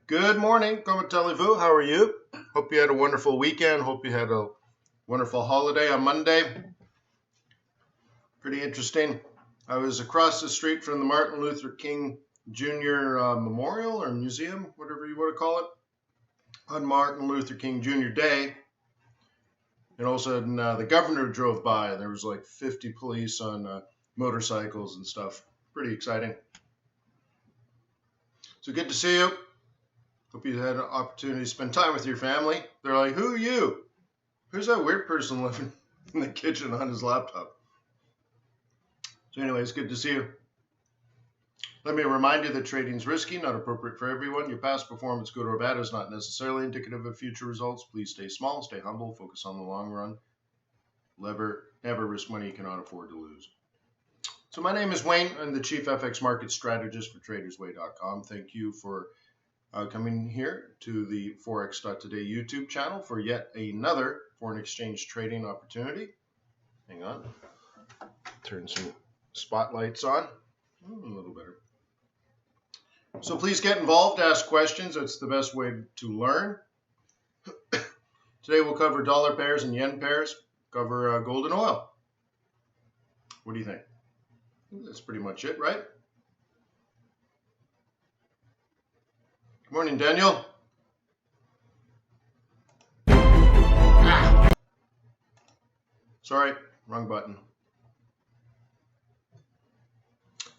Good morning, comment allez-vous? How are you? Hope you had a wonderful weekend. Hope you had a wonderful holiday on Monday. Pretty interesting. I was across the street from the Martin Luther King Jr. Memorial or Museum, whatever you want to call it, on Martin Luther King Jr. Day. And all of a sudden, the governor drove by, and there was like 50 police on motorcycles and stuff. Pretty exciting. So good to see you. Hope you had an opportunity to spend time with your family. They're like, who are you? Who's that weird person living in the kitchen on his laptop? So anyways, good to see you. Let me remind you that trading is risky, not appropriate for everyone. Your past performance, good or bad, is not necessarily indicative of future results. Please stay small, stay humble, focus on the long run. Never risk money you cannot afford to lose. So my name is Wayne. I'm the Chief FX Market Strategist for TradersWay.com. Thank you for coming here to the Forex.Today YouTube channel for yet another foreign exchange trading opportunity. Hang on. Turn some spotlights on. A little better. So please get involved, ask questions. That's the best way to learn. Today we'll cover dollar pairs and yen pairs, cover gold and oil. What do you think? That's pretty much it, right? Good morning, Daniel. Sorry, wrong button.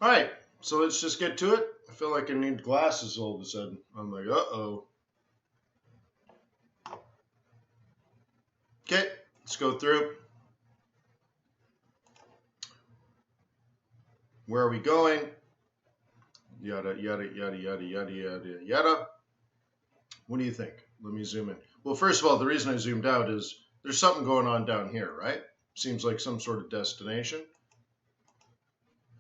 All right, so let's just get to it. I feel like I need glasses all of a sudden. I'm like, uh-oh. Okay, let's go through. Where are we going? Yada, yada, yada, yada, yada, yada, yada. What do you think? Let me zoom in. Well, first of all, the reason I zoomed out is there's something going on down here, right? Seems like some sort of destination.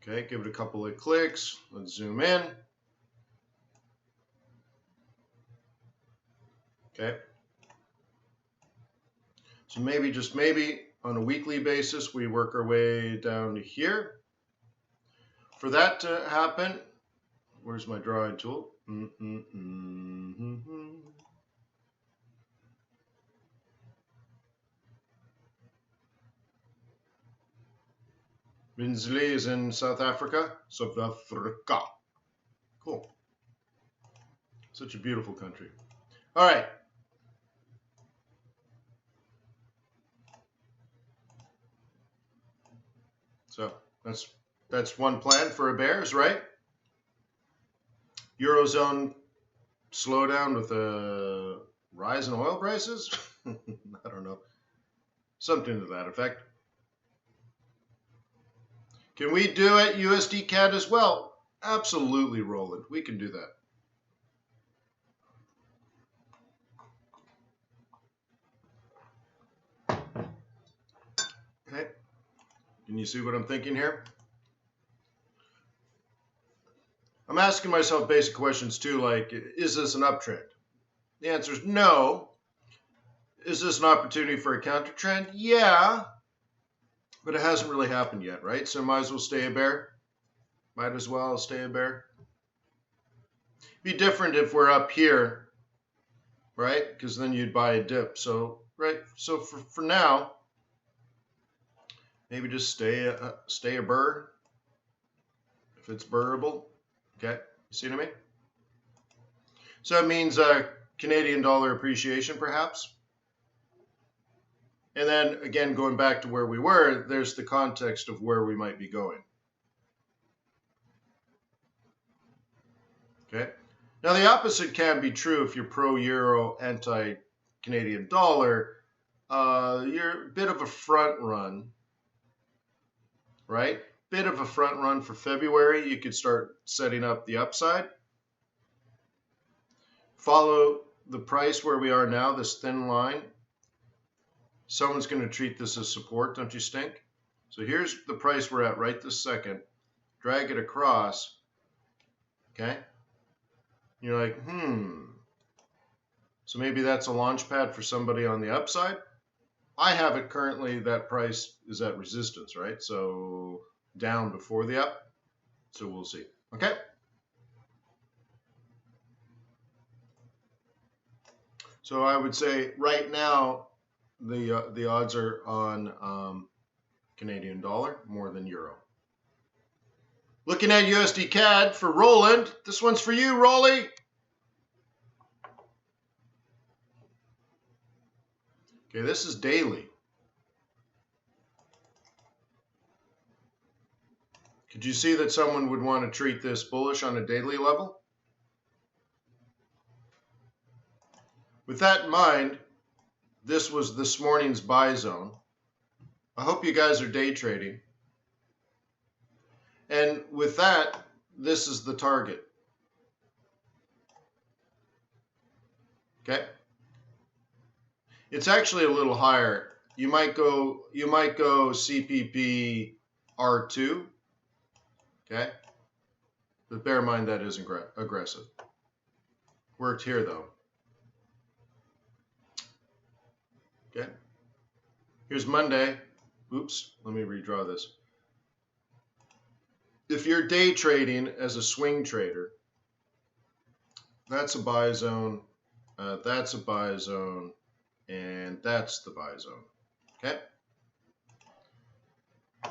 Okay, give it a couple of clicks. Let's zoom in. Okay. So maybe, just maybe, on a weekly basis, we work our way down to here. For that to happen, where's my drawing tool? Winsley is in South Africa. South Africa. Cool. Such a beautiful country. All right. So that's one plan for a bears, right? Eurozone slowdown with a rise in oil prices? I don't know. Something to that effect. Can we do it USD CAD as well? Absolutely, Roland. We can do that. Okay. Can you see what I'm thinking here? I'm asking myself basic questions too, like, is this an uptrend? The answer is no. Is this an opportunity for a counter trend? Yeah. But it hasn't really happened yet, right? So might as well stay a bear. Might as well stay a bear. Be different if we're up here, right? Because then you'd buy a dip. So, right. So for now, maybe just stay a burr if it's burrable. Okay, you see what I mean? So that means Canadian dollar appreciation, perhaps. And then, again, going back to where we were, there's the context of where we might be going. Okay. Now, the opposite can be true if you're pro-euro, anti-Canadian dollar. You're a bit of a front run, right? Bit of a front run for February. You could start setting up the upside. Follow the price where we are now, this thin line. Someone's going to treat this as support, don't you think? So here's the price we're at right this second. Drag it across. Okay? You're like, So maybe that's a launch pad for somebody on the upside. I have it currently, that price is at resistance, right? So down before the up. So we'll see. Okay? So I would say right now the odds are on Canadian dollar more than euro. Looking at USD CAD for Roland. This one's for you, Rolly. Okay, this is daily. Could you see that someone would want to treat this bullish on a daily level? With that in mind, this was this morning's buy zone. I hope you guys are day trading. And with that, this is the target. Okay? It's actually a little higher. You might go CPP R2. Okay? But bear in mind that is aggressive. Worked here though. Okay? Here's Monday. Oops, let me redraw this. If you're day trading as a swing trader, that's a buy zone, that's a buy zone, and that's the buy zone. Okay?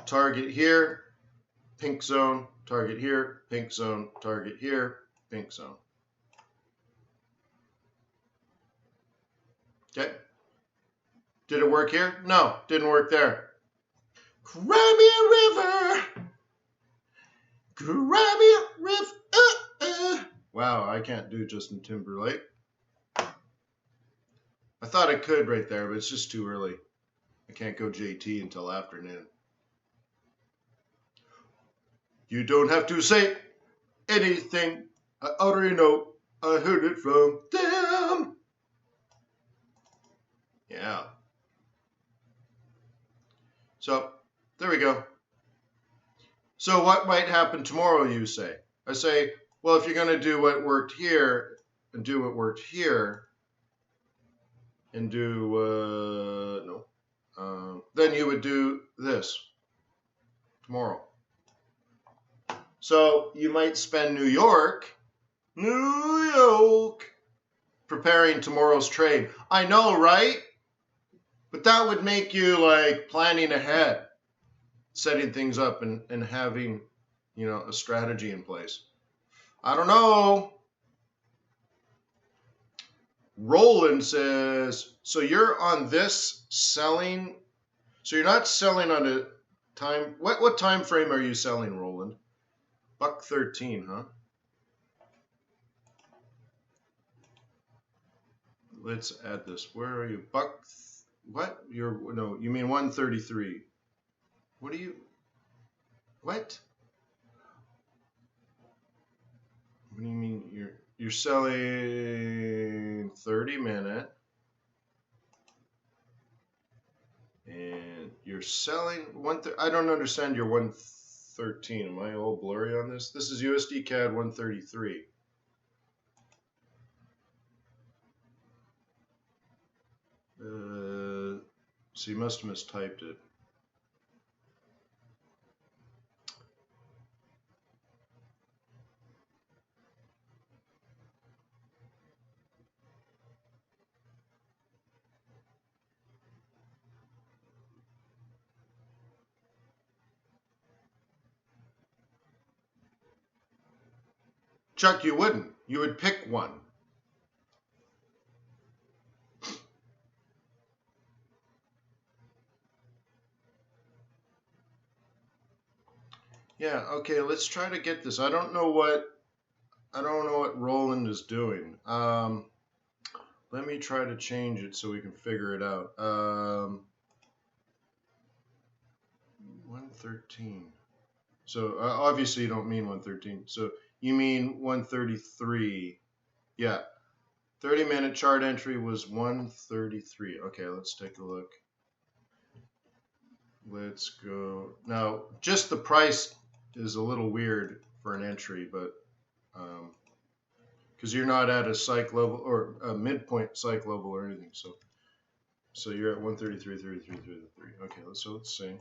Target here, pink zone, target here, pink zone, target here, pink zone. Okay? Did it work here? No, didn't work there. Crimea River! Crimea River! Wow, I can't do Justin Timberlake. I thought I could right there, but it's just too early. I can't go JT until afternoon. You don't have to say anything. I already know. I heard it from them. Yeah. So, there we go. So what might happen tomorrow, you say? I say, well, if you're going to do what worked here and do what worked here and do, then you would do this tomorrow. So you might spend New York, preparing tomorrow's trade. I know, right? But that would make you like planning ahead, setting things up and having, a strategy in place. I don't know. Roland says, so you're on this selling. So you're not selling on a time. What time frame are you selling, Roland? $1.13, huh? Let's add this. Where are you? What? You mean 133. What do you? What? What do you mean you're selling 30-minute and you're selling I don't understand your 113. Am I all blurry on this? This is USD CAD 133. So you must have mistyped it. Chuck, you wouldn't. You would pick one. Yeah, okay, let's try to get this. I don't know what Roland is doing. Let me try to change it so we can figure it out. 113. So obviously you don't mean 113. So you mean 133. Yeah. 30-minute chart entry was 133. Okay, let's take a look. Let's go. Now, just the price is a little weird for an entry, but because you're not at a psych level or a midpoint psych level or anything. So you're at 133, 33, 33. Okay, let's see.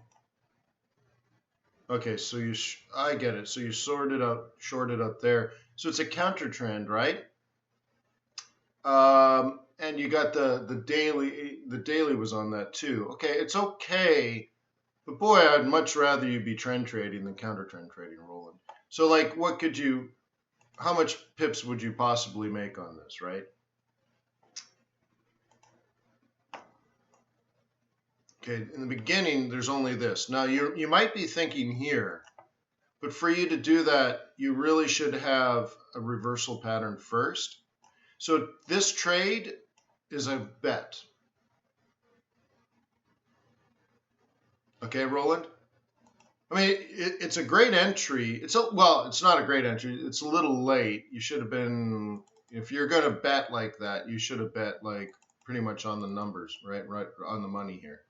Okay, so I get it. So you shorted up there. So it's a counter trend, right? and you got the daily. The daily was on that too. Okay, it's okay, but boy, I'd much rather you be trend trading than counter trend trading, Roland. So like, what could you? How much pips would you possibly make on this, right? Okay, in the beginning, there's only this. Now, you might be thinking here, but for you to do that, you really should have a reversal pattern first. So this trade is a bet. Okay, Roland? I mean, it's a great entry. Well, it's not a great entry. It's a little late. You should have been, if you're going to bet like that, you should have bet like pretty much on the numbers, right on the money here.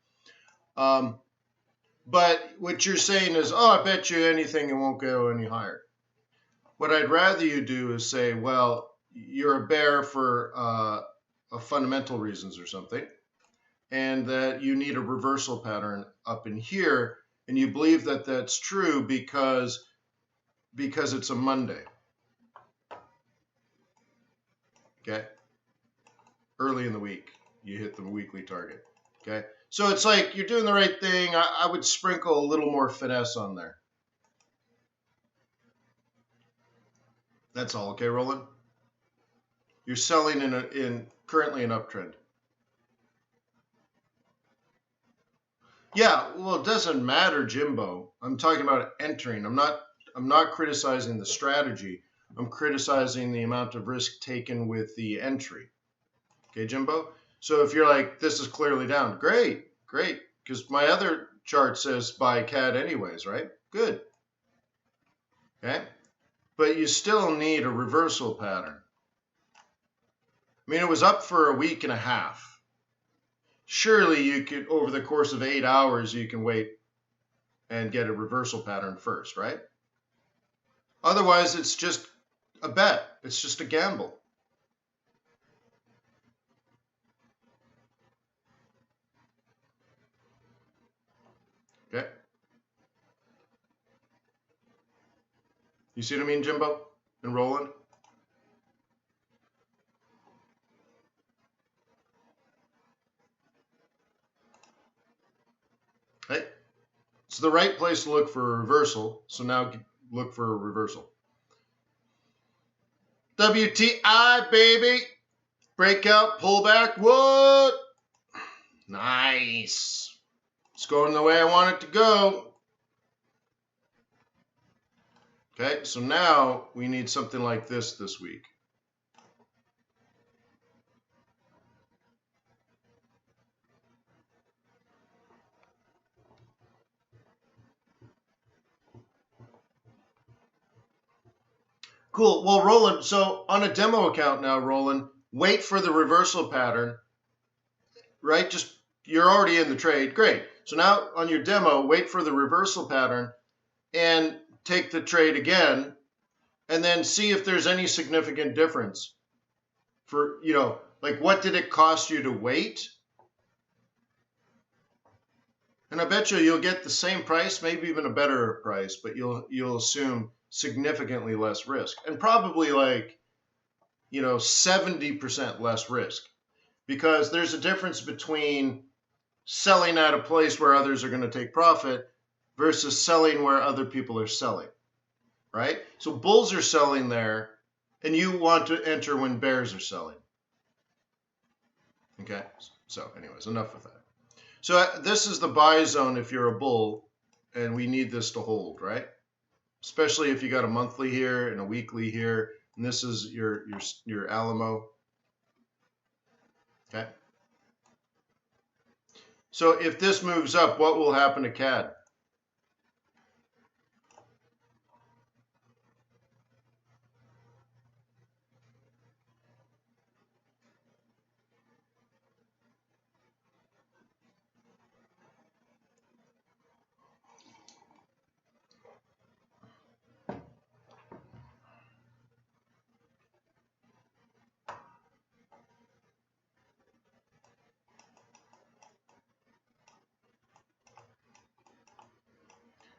But what you're saying is, oh, I bet you anything it won't go any higher. What I'd rather you do is say, well, you're a bear for fundamental reasons or something, and that you need a reversal pattern up in here, and you believe that that's true because it's a Monday. Okay? Early in the week, you hit the weekly target. Okay? So it's like you're doing the right thing. I would sprinkle a little more finesse on there. That's all, okay, Roland? You're selling in currently an uptrend. Yeah, well, it doesn't matter, Jimbo. I'm talking about entering. I'm not criticizing the strategy. I'm criticizing the amount of risk taken with the entry. Okay, Jimbo? So if you're like, this is clearly down, great, because my other chart says buy CAD anyways, right? Good. Okay? But you still need a reversal pattern. I mean, it was up for a week and a half. Surely you could, over the course of 8 hours, you can wait and get a reversal pattern first, right? Otherwise, it's just a bet. It's just a gamble. Okay? You see what I mean, Jimbo and Roland? Hey, it's the right place to look for a reversal. So now look for a reversal. WTI, baby. Breakout, pullback. What? Nice. It's going the way I want it to go. Okay, so now we need something like this week. Cool. Well, Roland, so on a demo account now, Roland, wait for the reversal pattern, right? Just, you're already in the trade. Great. So now on your demo, wait for the reversal pattern and take the trade again, and then see if there's any significant difference for, like what did it cost you to wait? And I bet you'll get the same price, maybe even a better price, but you'll assume significantly less risk, and probably like 70% less risk, because there's a difference between selling at a place where others are going to take profit versus selling where other people are selling, right? So bulls are selling there, and you want to enter when bears are selling. Okay, so anyways, enough with that. So this is the buy zone if you're a bull, and we need this to hold, right? Especially if you got a monthly here and a weekly here, and this is your Alamo. Okay. So if this moves up, what will happen to CAD?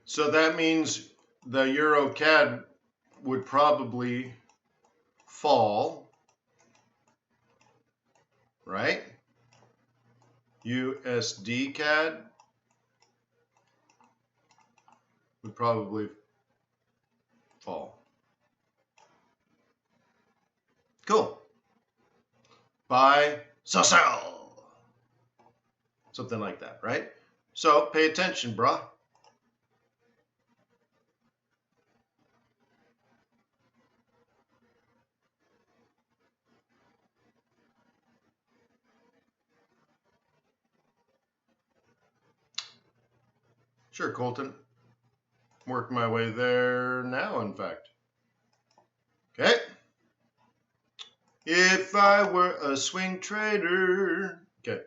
So that means the Euro CAD would probably fall, right? USD CAD would probably fall. Cool. Buy, sell. Something like that, right? So pay attention, bruh. Sure, Colton. Working my way there now, in fact. Okay. If I were a swing trader. Okay.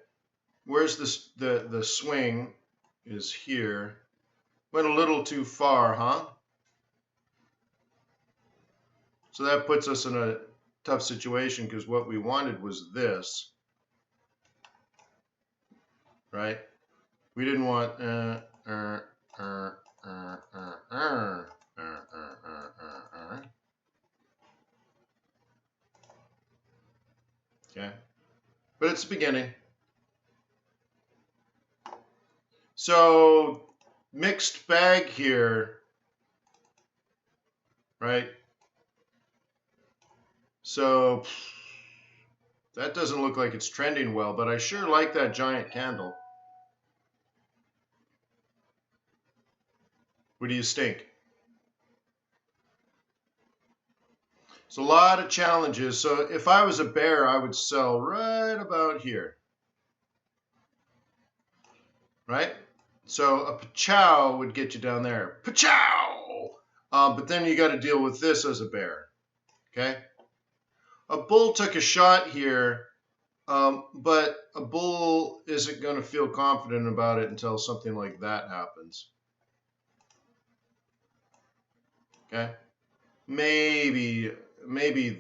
Where's this? The swing is here. Went a little too far, huh? So that puts us in a tough situation because what we wanted was this, right? We didn't want okay, but it's the beginning. So mixed bag here, right? So that doesn't look like it's trending well, but I sure like that giant candle. What do you think? It's a lot of challenges. So if I was a bear, I would sell right about here. Right? So a pachow would get you down there. Pachow! But then you got to deal with this as a bear. Okay? A bull took a shot here, but a bull isn't going to feel confident about it until something like that happens. Okay? Maybe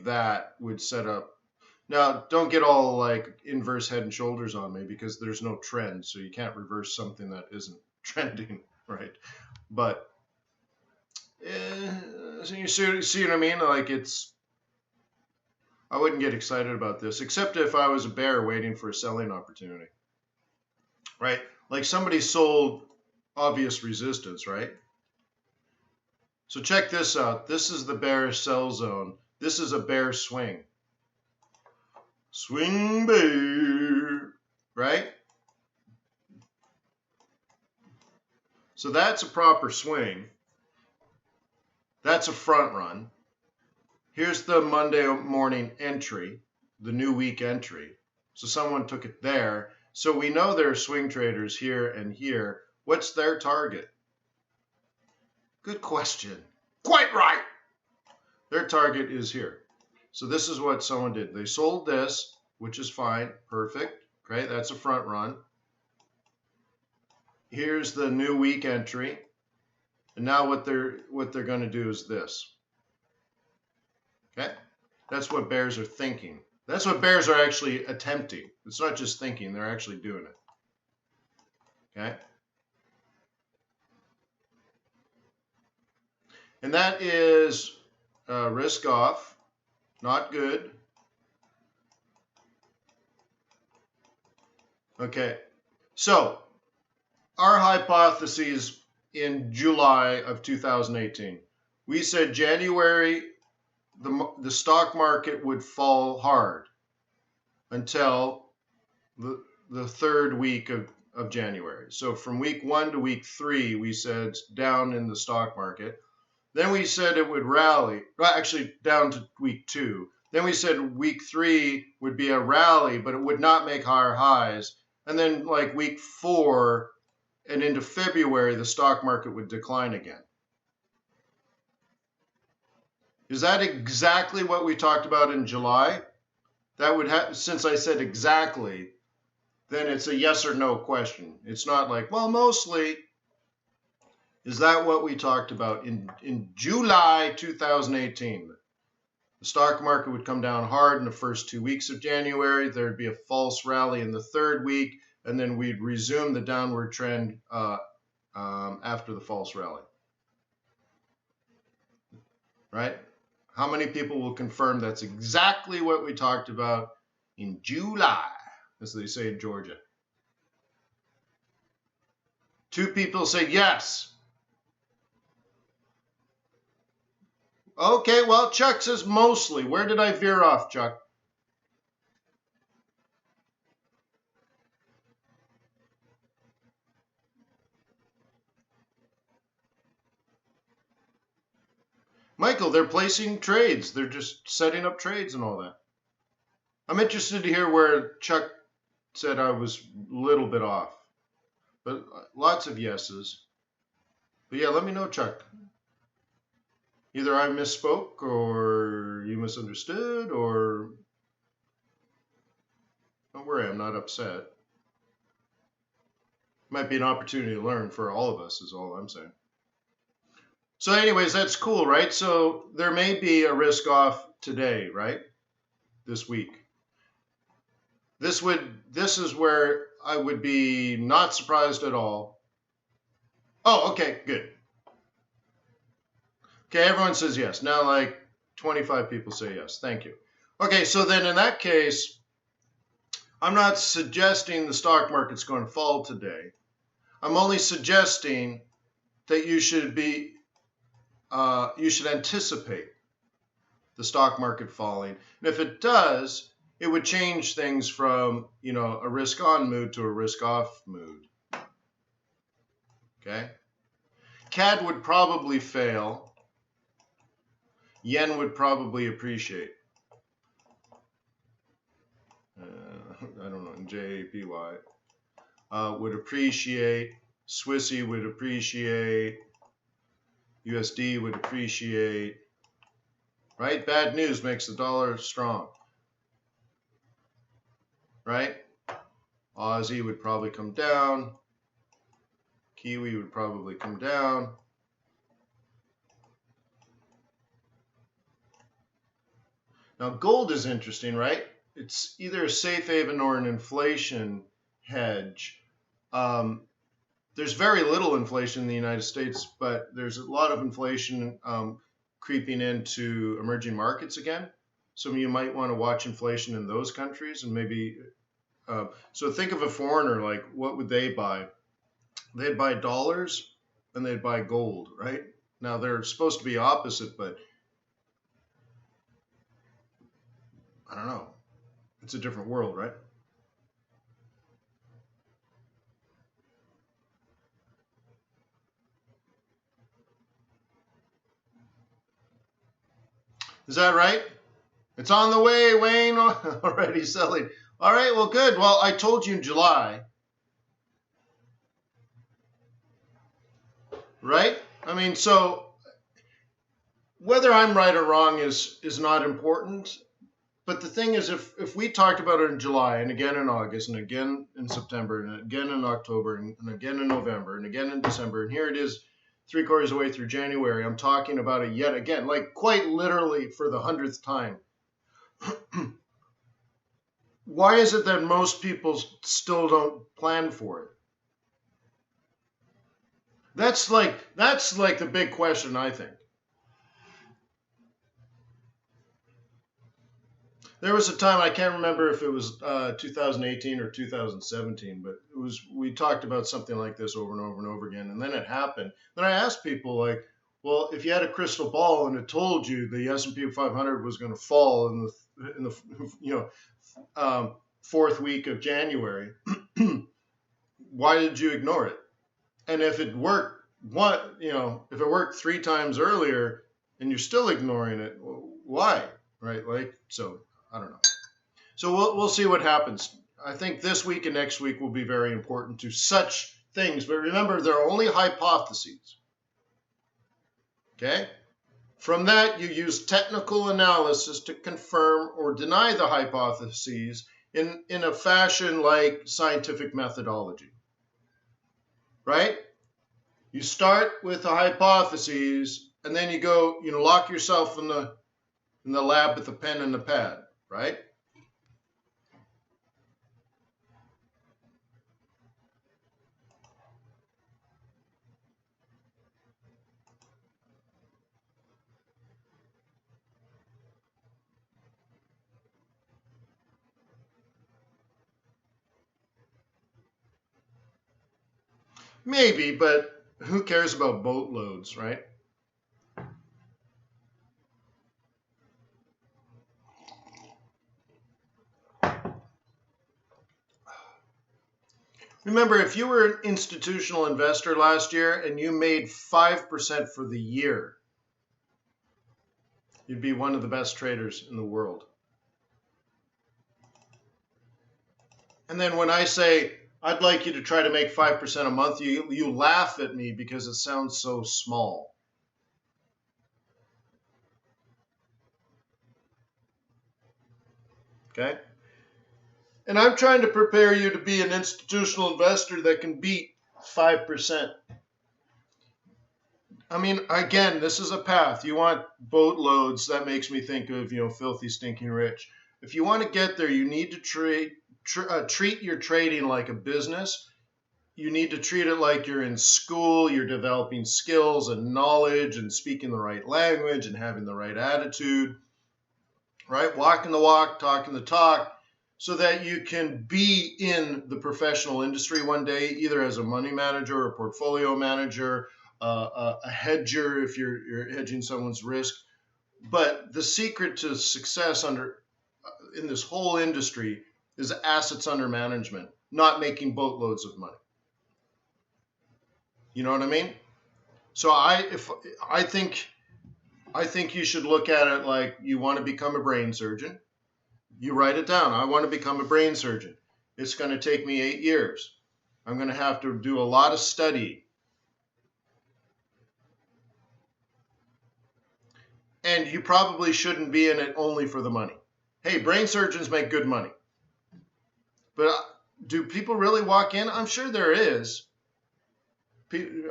that would set up. Now, don't get all like inverse head and shoulders on me because there's no trend, so you can't reverse something that isn't trending, right? But so you see what I mean? Like I wouldn't get excited about this, except if I was a bear waiting for a selling opportunity, right? Like somebody sold obvious resistance, right? So check this out. This is the bear sell zone. This is a bear swing. Swing bear, right? So that's a proper swing. That's a front run. Here's the Monday morning entry, the new week entry. So someone took it there. So we know there are swing traders here and here. What's their target? Good question. Quite right. Their target is here. So this is what someone did. They sold this, which is fine. Perfect. Okay, that's a front run. Here's the new week entry. And now what they're going to do is this. Okay? That's what bears are thinking. That's what bears are actually attempting. It's not just thinking, they're actually doing it. Okay? And that is risk off. Not good. Okay. So, our hypotheses in July of 2018. We said January, the stock market would fall hard until the third week of January. So from week 1 to week 3, we said down in the stock market. Then we said it would rally, actually down to week 2. Then we said week 3 would be a rally, but it would not make higher highs. And then like week 4 and into February, the stock market would decline again. Is that exactly what we talked about in July? That would have, since I said exactly, then it's a yes or no question. It's not like, well, mostly. Is that what we talked about in July 2018? The stock market would come down hard in the first 2 weeks of January. There'd be a false rally in the third week, and then we'd resume the downward trend after the false rally. Right? How many people will confirm that's exactly what we talked about in July? as they say in Georgia. 2 people say yes. Okay, well, Chuck says mostly. Where did I veer off, Chuck? Michael, they're placing trades. They're just setting up trades and all that. I'm interested to hear where Chuck said I was a little bit off. But lots of yeses. But yeah, let me know, Chuck. Either I misspoke or you misunderstood, or don't worry, I'm not upset. Might be an opportunity to learn for all of us is all I'm saying. So anyways, that's cool, right? So there may be a risk off today, right? This week. This is where I would be not surprised at all. Oh, okay, good. Okay, everyone says yes. Now like 25 people say yes. Thank you. Okay, so then in that case, I'm not suggesting the stock market's going to fall today. I'm only suggesting that you should anticipate the stock market falling. And if it does, it would change things from, a risk-on mood to a risk-off mood. Okay? CAD would probably fail. Yen would probably appreciate. I don't know, JPY. Would appreciate. Swissy would appreciate. USD would appreciate. Right? Bad news makes the dollar strong. Right? Aussie would probably come down. Kiwi would probably come down. Now, gold is interesting, right? It's either a safe haven or an inflation hedge. There's very little inflation in the United States, but there's a lot of inflation creeping into emerging markets again. So you might want to watch inflation in those countries and maybe. So think of a foreigner, like what would they buy? They'd buy dollars and they'd buy gold, right? Now they're supposed to be opposite, but I don't know. It's a different world, right? Is that right? It's on the way, Wayne, already selling. All right, well, good. Well, I told you in July, right? I mean, so whether I'm right or wrong is not important. But the thing is, if we talked about it in July and again in August and again in September and again in October and again in November and again in December, and here it is 3/4 of the way through January, I'm talking about it yet again, like quite literally for the 100th time. Why is it that most people still don't plan for it? That's like the big question, I think. There was a time, I can't remember if it was 2018 or 2017, but we talked about something like this over and over and over again, and then it happened. Then I asked people, like, well, if you had a crystal ball and it told you the S&P 500 was going to fall in the fourth week of January, why did you ignore it? And if it worked if it worked 3 times earlier and you're still ignoring it, why? Right? Like, so I don't know. So we'll see what happens. I think this week and next week will be very important to such things. But remember, they're only hypotheses. Okay? From that, you use technical analysis to confirm or deny the hypotheses in a fashion like scientific methodology. Right? You start with the hypotheses, and then you go, lock yourself in the lab with a pen and a pad, right? Maybe, but who cares about boatloads, right? Remember, if you were an institutional investor last year and you made 5% for the year, you'd be one of the best traders in the world. And then when I say, I'd like you to try to make 5% a month, you laugh at me because it sounds so small. Okay? And I'm trying to prepare you to be an institutional investor that can beat 5%. I mean, again, this is a path. You want boatloads. That makes me think of, filthy, stinking rich. If you want to get there, you need to treat your trading like a business. You need to treat it like you're in school, you're developing skills and knowledge and speaking the right language and having the right attitude, right? Walking the walk, talking the talk, so that you can be in the professional industry one day, either as a money manager or a portfolio manager, a hedger if you're hedging someone's risk. But the secret to success in this whole industry is assets under management, not making boatloads of money. You know what I mean? So I think you should look at it like you want to become a brain surgeon. You write it down. I want to become a brain surgeon. It's going to take me 8 years. I'm going to have to do a lot of study. And you probably shouldn't be in it only for the money. Hey, brain surgeons make good money. But do people really walk in? I'm sure there is.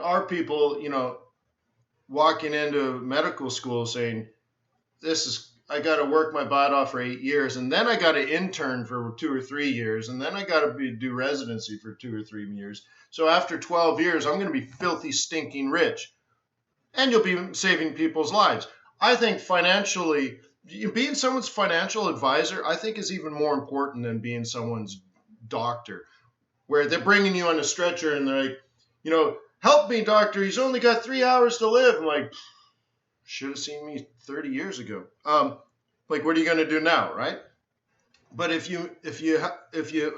Are people, walking into medical school saying, I got to work my butt off for 8 years, and then I got to intern for 2 or 3 years, and then I got to do residency for 2 or 3 years. So after 12 years, I'm going to be filthy, stinking rich. And you'll be saving people's lives. I think financially, being someone's financial advisor, I think is even more important than being someone's doctor, where they're bringing you on a stretcher and they're like, help me, doctor. He's only got 3 hours to live. I'm like, should have seen me 30 years ago. What are you going to do now, right? But if you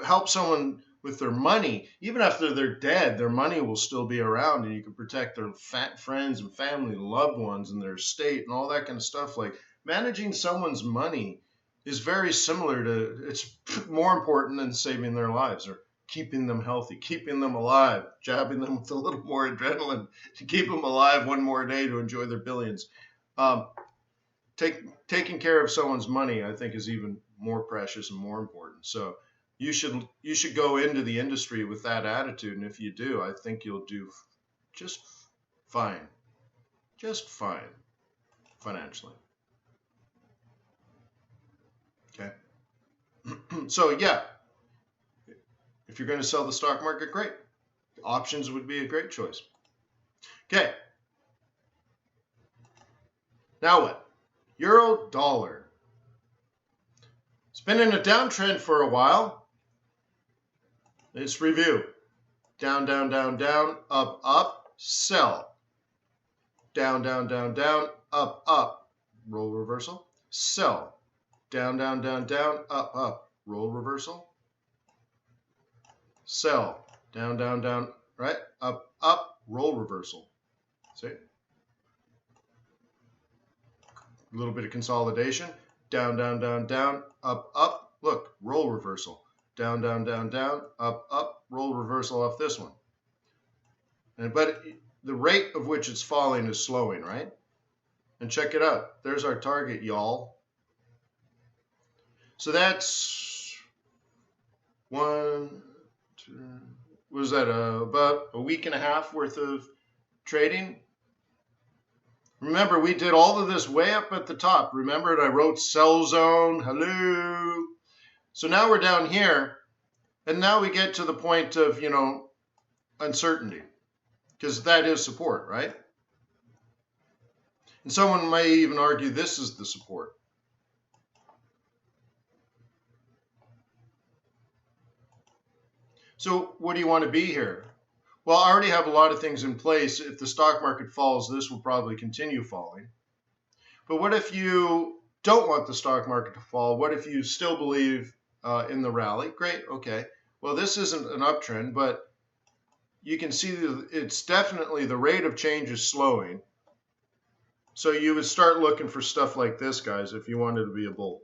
help someone with their money, even after they're dead, their money will still be around, and you can protect their friends and family, loved ones, and their estate, and all that kind of stuff. Like managing someone's money is very similar to. It's more important than saving their lives or keeping them healthy, keeping them alive, jabbing them with a little more adrenaline to keep them alive one more day to enjoy their billions. Taking care of someone's money, I think, is even more precious and more important. So you should go into the industry with that attitude, and if you do, I think you'll do just fine financially. Okay. So yeah, if you're going to sell the stock market, great. Options would be a great choice. Okay. Now what? Euro dollar. It's been in a downtrend for a while. Let's review. Down, down, down, down, up, up, sell. Down, down, down, down, up, up, roll reversal, sell. Down, down, down, down, up, up, roll reversal, sell. Down, down, down, right, up, up, roll reversal. See? A little bit of consolidation. Down, down, down, down, up, up. Look, roll reversal. Down, down, down, down, up, up, roll reversal off this one. But the rate of which it's falling is slowing, right? And check it out. There's our target, y'all. So that's about a week and a half worth of trading. Remember, we did all of this way up at the top. Remember, I wrote sell zone, hello. So now we're down here, and now we get to the point of, uncertainty, because that is support, right? And someone may even argue this is the support. So what do you want to be here? Well, I already have a lot of things in place. If the stock market falls, this will probably continue falling. But what if you don't want the stock market to fall? What if you still believe in the rally? Great, okay. Well, this isn't an uptrend, but you can see that it's definitely the rate of change is slowing. So you would start looking for stuff like this, guys, if you wanted to be a bull.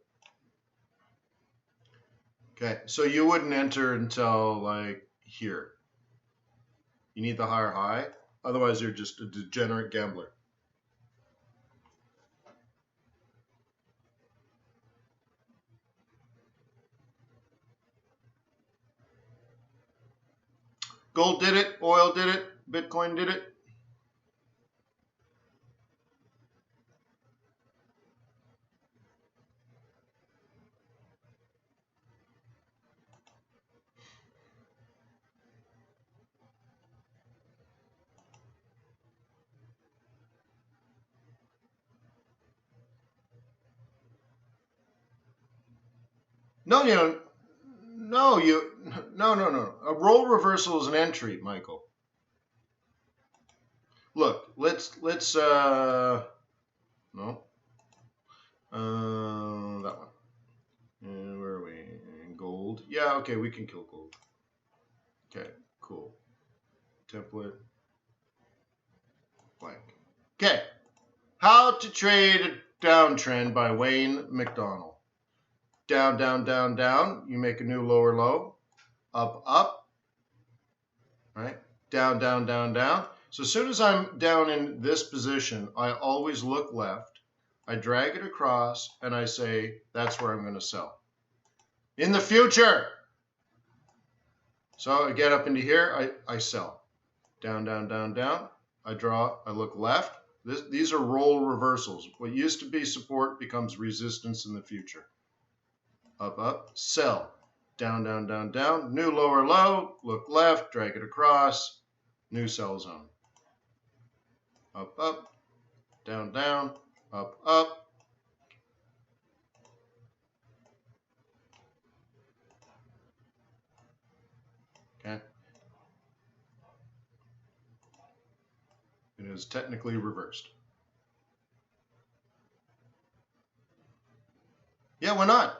Okay, so you wouldn't enter until like here. You need the higher high. Otherwise, you're just a degenerate gambler. Gold did it. Oil did it. Bitcoin did it. No, you know, no. A role reversal is an entry, Michael. Look, let's no, that one. And where are we? Gold. Yeah, okay, we can kill gold. Okay, cool. Template. Blank. Okay. How to Trade a Downtrend by Wayne McDonald. Down, down, down, down. You make a new lower low. Up, up. Right? Down, down, down, down. So as soon as I'm down in this position, I always look left. I drag it across and I say, that's where I'm going to sell. In the future. So I get up into here, I sell. Down, down, down, down. I draw, I look left. These are role reversals. What used to be support becomes resistance in the future. Up, up, sell. Down, down, down, down. New lower low, look left, drag it across. New sell zone. Up, up, down, down, up, up. Okay. It is technically reversed. Yeah, why not?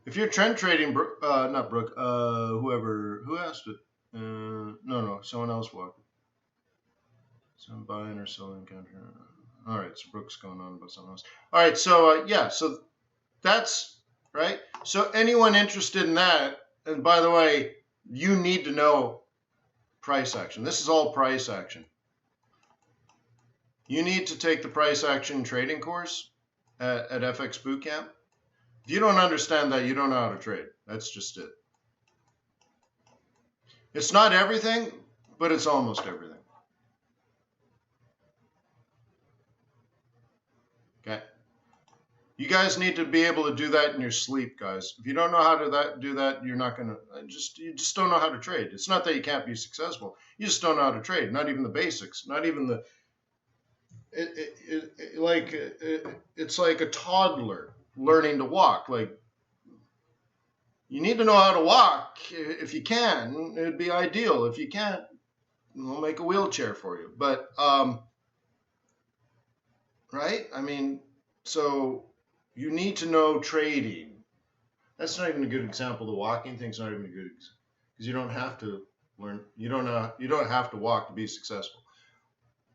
If you're trend trading, not Brooke, who asked it? No, someone else walked it. So I'm buying or selling counter. All right, so Brooke's going on about something else. All right, so yeah, so that's right. So anyone interested in that, and by the way, you need to know price action. This is all price action. You need to take the price action trading course at FX Bootcamp. If you don't understand that, you don't know how to trade. That's just it. It's not everything, but it's almost everything. Okay. You guys need to be able to do that in your sleep, guys. If you don't know how to do that, you're not gonna you just don't know how to trade. It's not that you can't be successful. You just don't know how to trade. Not even the basics. Not even the. It's like a toddler learning to walk. Like, you need to know how to walk. If you can, it'd be ideal. If you can't, we'll make a wheelchair for you. But right? I mean, so you need to know trading. That's not even a good example. The walking thing's not even a good example because you don't have to learn. You don't have to walk to be successful.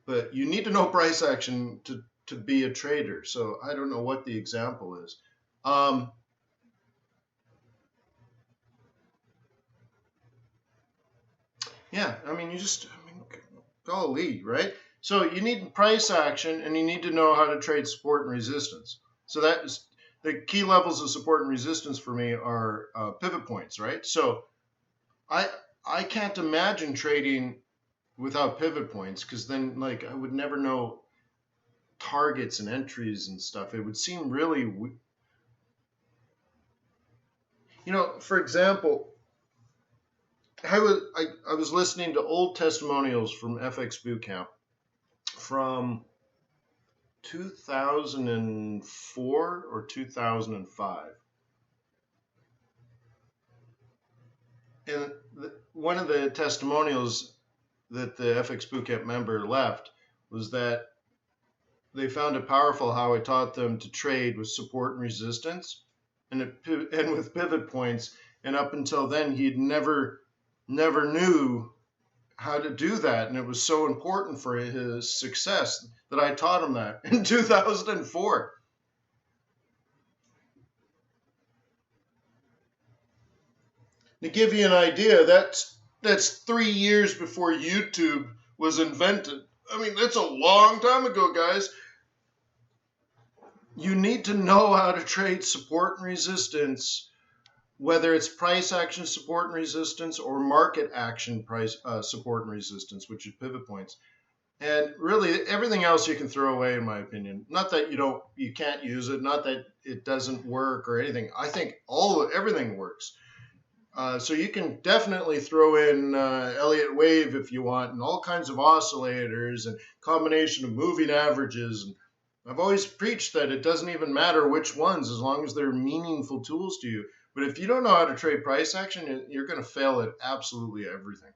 But you need to know price action to be a trader. So I don't know what the example is. Yeah, I mean, golly, right? So you need price action, and you need to know how to trade support and resistance. So that is the key levels of support and resistance for me are pivot points, right? So I can't imagine trading without pivot points, because then like I would never know targets and entries and stuff. It would seem really, for example, I was listening to old testimonials from FX Bootcamp from 2004 or 2005. And one of the testimonials that the FX Bootcamp member left was that they found it powerful how I taught them to trade with support and resistance and with pivot points. And up until then, he'd never knew how to do that. And it was so important for his success that I taught him that in 2004. To give you an idea, that's 3 years before YouTube was invented. I mean, that's a long time ago, guys. You need to know how to trade support and resistance, whether it's price action support and resistance or market action price support and resistance, which is pivot points. And really, everything else you can throw away, in my opinion. Not that you can't use it, not that it doesn't work or anything. I think everything works. So you can definitely throw in Elliott wave if you want, and all kinds of oscillators and combination of moving averages. And I've always preached that it doesn't even matter which ones, as long as they're meaningful tools to you. But if you don't know how to trade price action, you're going to fail at absolutely everything.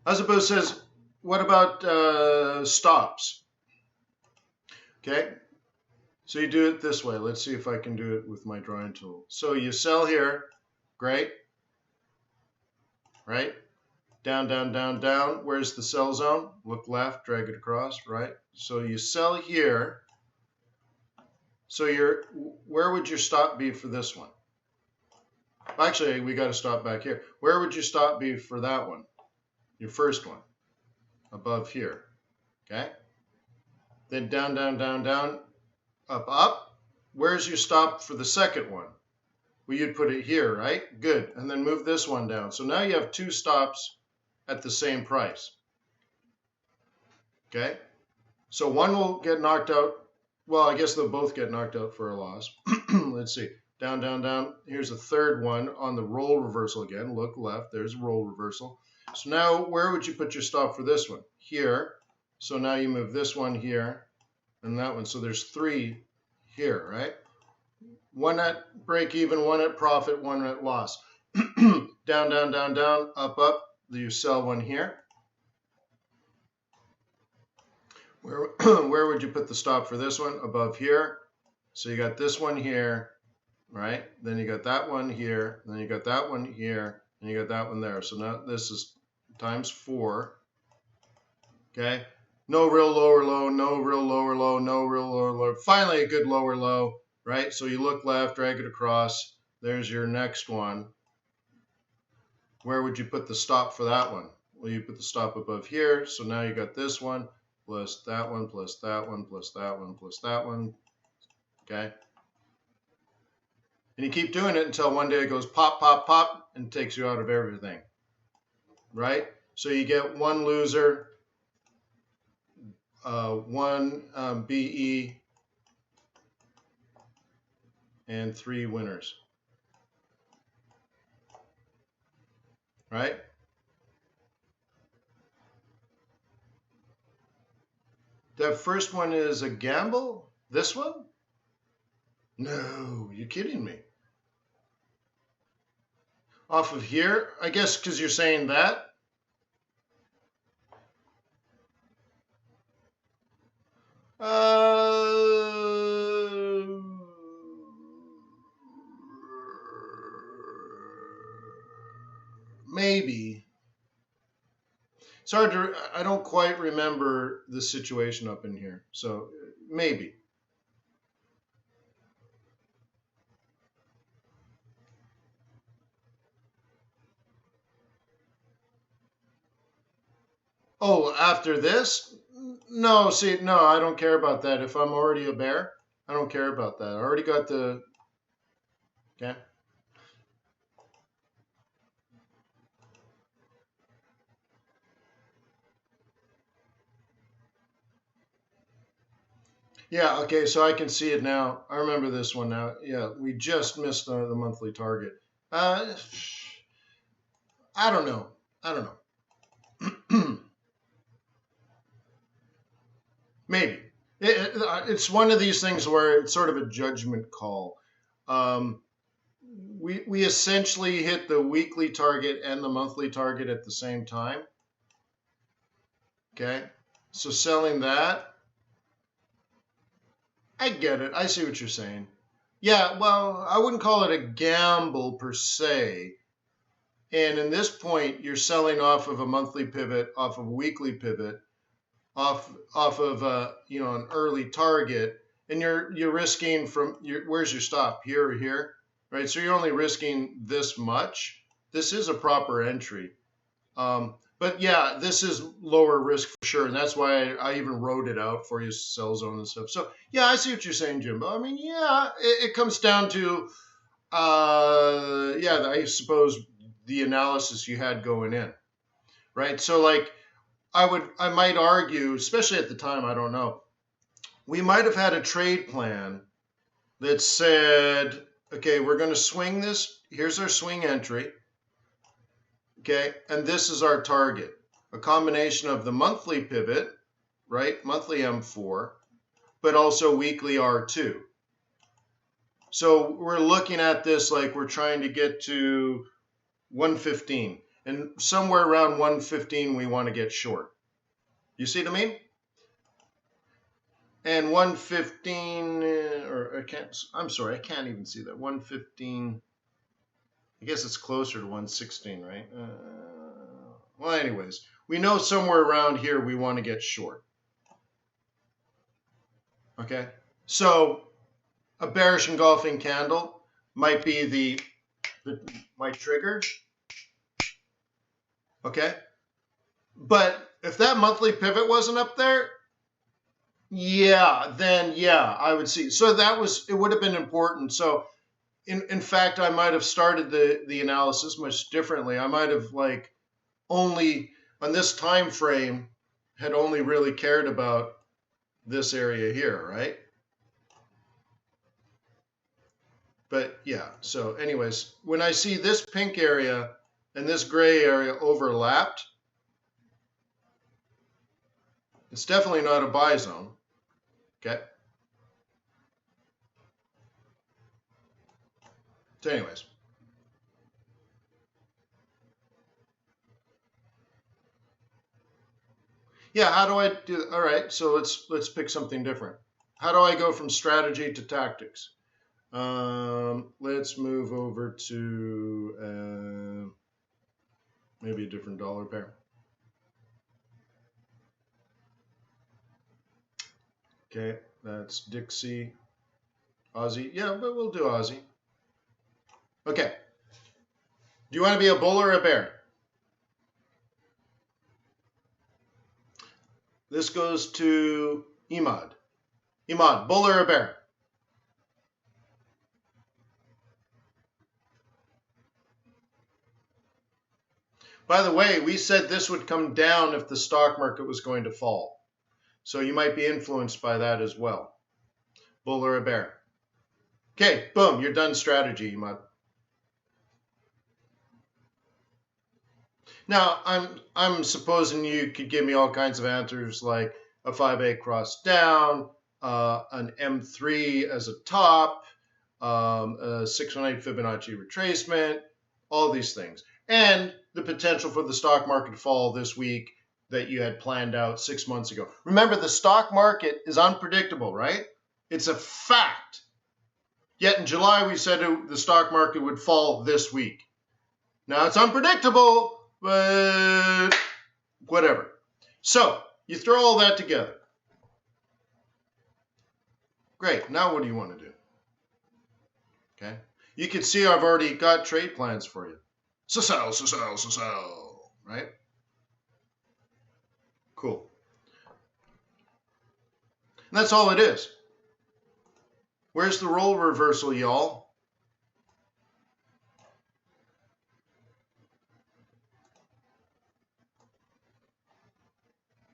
Azabo says, what about stops? Okay, so you do it this way. Let's see if I can do it with my drawing tool. So you sell here, great, right? Down, down, down, down. Where's the sell zone? Look left, drag it across, right? So you sell here. So where would your stop be for this one? Actually, we got to stop back here. Where would your stop be for that one? Your first one, above here, okay? Then down, down, down, down, up, up. Where's your stop for the second one? Well, you'd put it here, right? Good. And then move this one down. So now you have two stops at the same price. Okay? So one will get knocked out. Well, I guess they'll both get knocked out for a loss. Let's see. Down, down, down. Here's a third one on the roll reversal again. Look left. There's a roll reversal. So now where would you put your stop for this one? Here. So now you move this one here and that one. So there's three here, right? One at break even, one at profit, one at loss. Down, down, down, down, up, up. You sell one here. Where would you put the stop for this one? Above here. So you got this one here, right? Then you got that one here. Then you got that one here. And you got that one there. So now this is times 4. Okay? No real lower low, no real lower low, no real lower low. Finally, a good lower low, right? So you look left, drag it across. There's your next one. Where would you put the stop for that one? Well, you put the stop above here. So now you got this one, plus that one, plus that one, plus that one, plus that one. Okay? And you keep doing it until one day it goes pop, pop, pop, and takes you out of everything. Right? So you get one loser, one BE, and 3 winners. Right? That first one is a gamble? This one? No, you kidding me? Off of here? I guess because you're saying that. Maybe. It's hard to, I don't quite remember the situation up in here. So maybe. Oh, after this? No, see, no, I don't care about that. If I'm already a bear, I don't care about that. I already got the, okay. Yeah, okay, so I can see it now. I remember this one now. Yeah, we just missed the monthly target. I don't know. I don't know. Maybe. It's one of these things where it's sort of a judgment call. We essentially hit the weekly target and the monthly target at the same time. Okay, so selling that, I get it. I see what you're saying. Yeah, well, I wouldn't call it a gamble per se. And in this point, you're selling off of a monthly pivot, off of a weekly pivot, off of an early target, and you're risking where's your stop, here or here, right? So you're only risking this much. This is a proper entry. But yeah, this is lower risk for sure, and that's why I even wrote it out for you, sell zone and stuff. So yeah, I see what you're saying, Jimbo. I mean, yeah, it comes down to, yeah, I suppose the analysis you had going in, right? So like, I might argue, especially at the time, I don't know, we might have had a trade plan that said, okay, we're going to swing this. Here's our swing entry. Okay, and this is our target. A combination of the monthly pivot, right? Monthly M4, but also weekly R2. So we're looking at this like we're trying to get to 115. And somewhere around 115, we want to get short. You see what I mean? And 115, I'm sorry, I can't even see that. 115, I guess it's closer to 116, right? Well, anyways, we know somewhere around here we want to get short. Okay, so a bearish engulfing candle might be my trigger. Okay, but if that monthly pivot wasn't up there, yeah, then yeah, I would see. So it would have been important. So in fact, I might have started the analysis much differently. I might have like only on this time frame had only really cared about this area here, right? But yeah, so anyways, when I see this pink area and this gray area overlapped, it's definitely not a buy zone. Okay. So anyways. Yeah, how do I do? All right, so let's pick something different. How do I go from strategy to tactics? Let's move over to maybe a different dollar pair. Okay, that's Dixie, Aussie. Yeah, but we'll do Aussie. Okay. Do you want to be a bull or a bear? This goes to Imad. Imad, bull or a bear? By the way, we said this would come down if the stock market was going to fall. So you might be influenced by that as well. Bull or a bear? Okay, boom, you're done strategy, Imad. Now, I'm supposing you could give me all kinds of answers like a 5A cross down, an M3 as a top, a 618 Fibonacci retracement, all these things. And the potential for the stock market to fall this week that you had planned out 6 months ago. Remember, the stock market is unpredictable, right? It's a fact. Yet in July, we said the stock market would fall this week. Now, it's unpredictable, but whatever. So you throw all that together. Great. Now what do you want to do? Okay. You can see I've already got trade plans for you. So sell, right? Cool. And that's all it is. Where's the role reversal, y'all?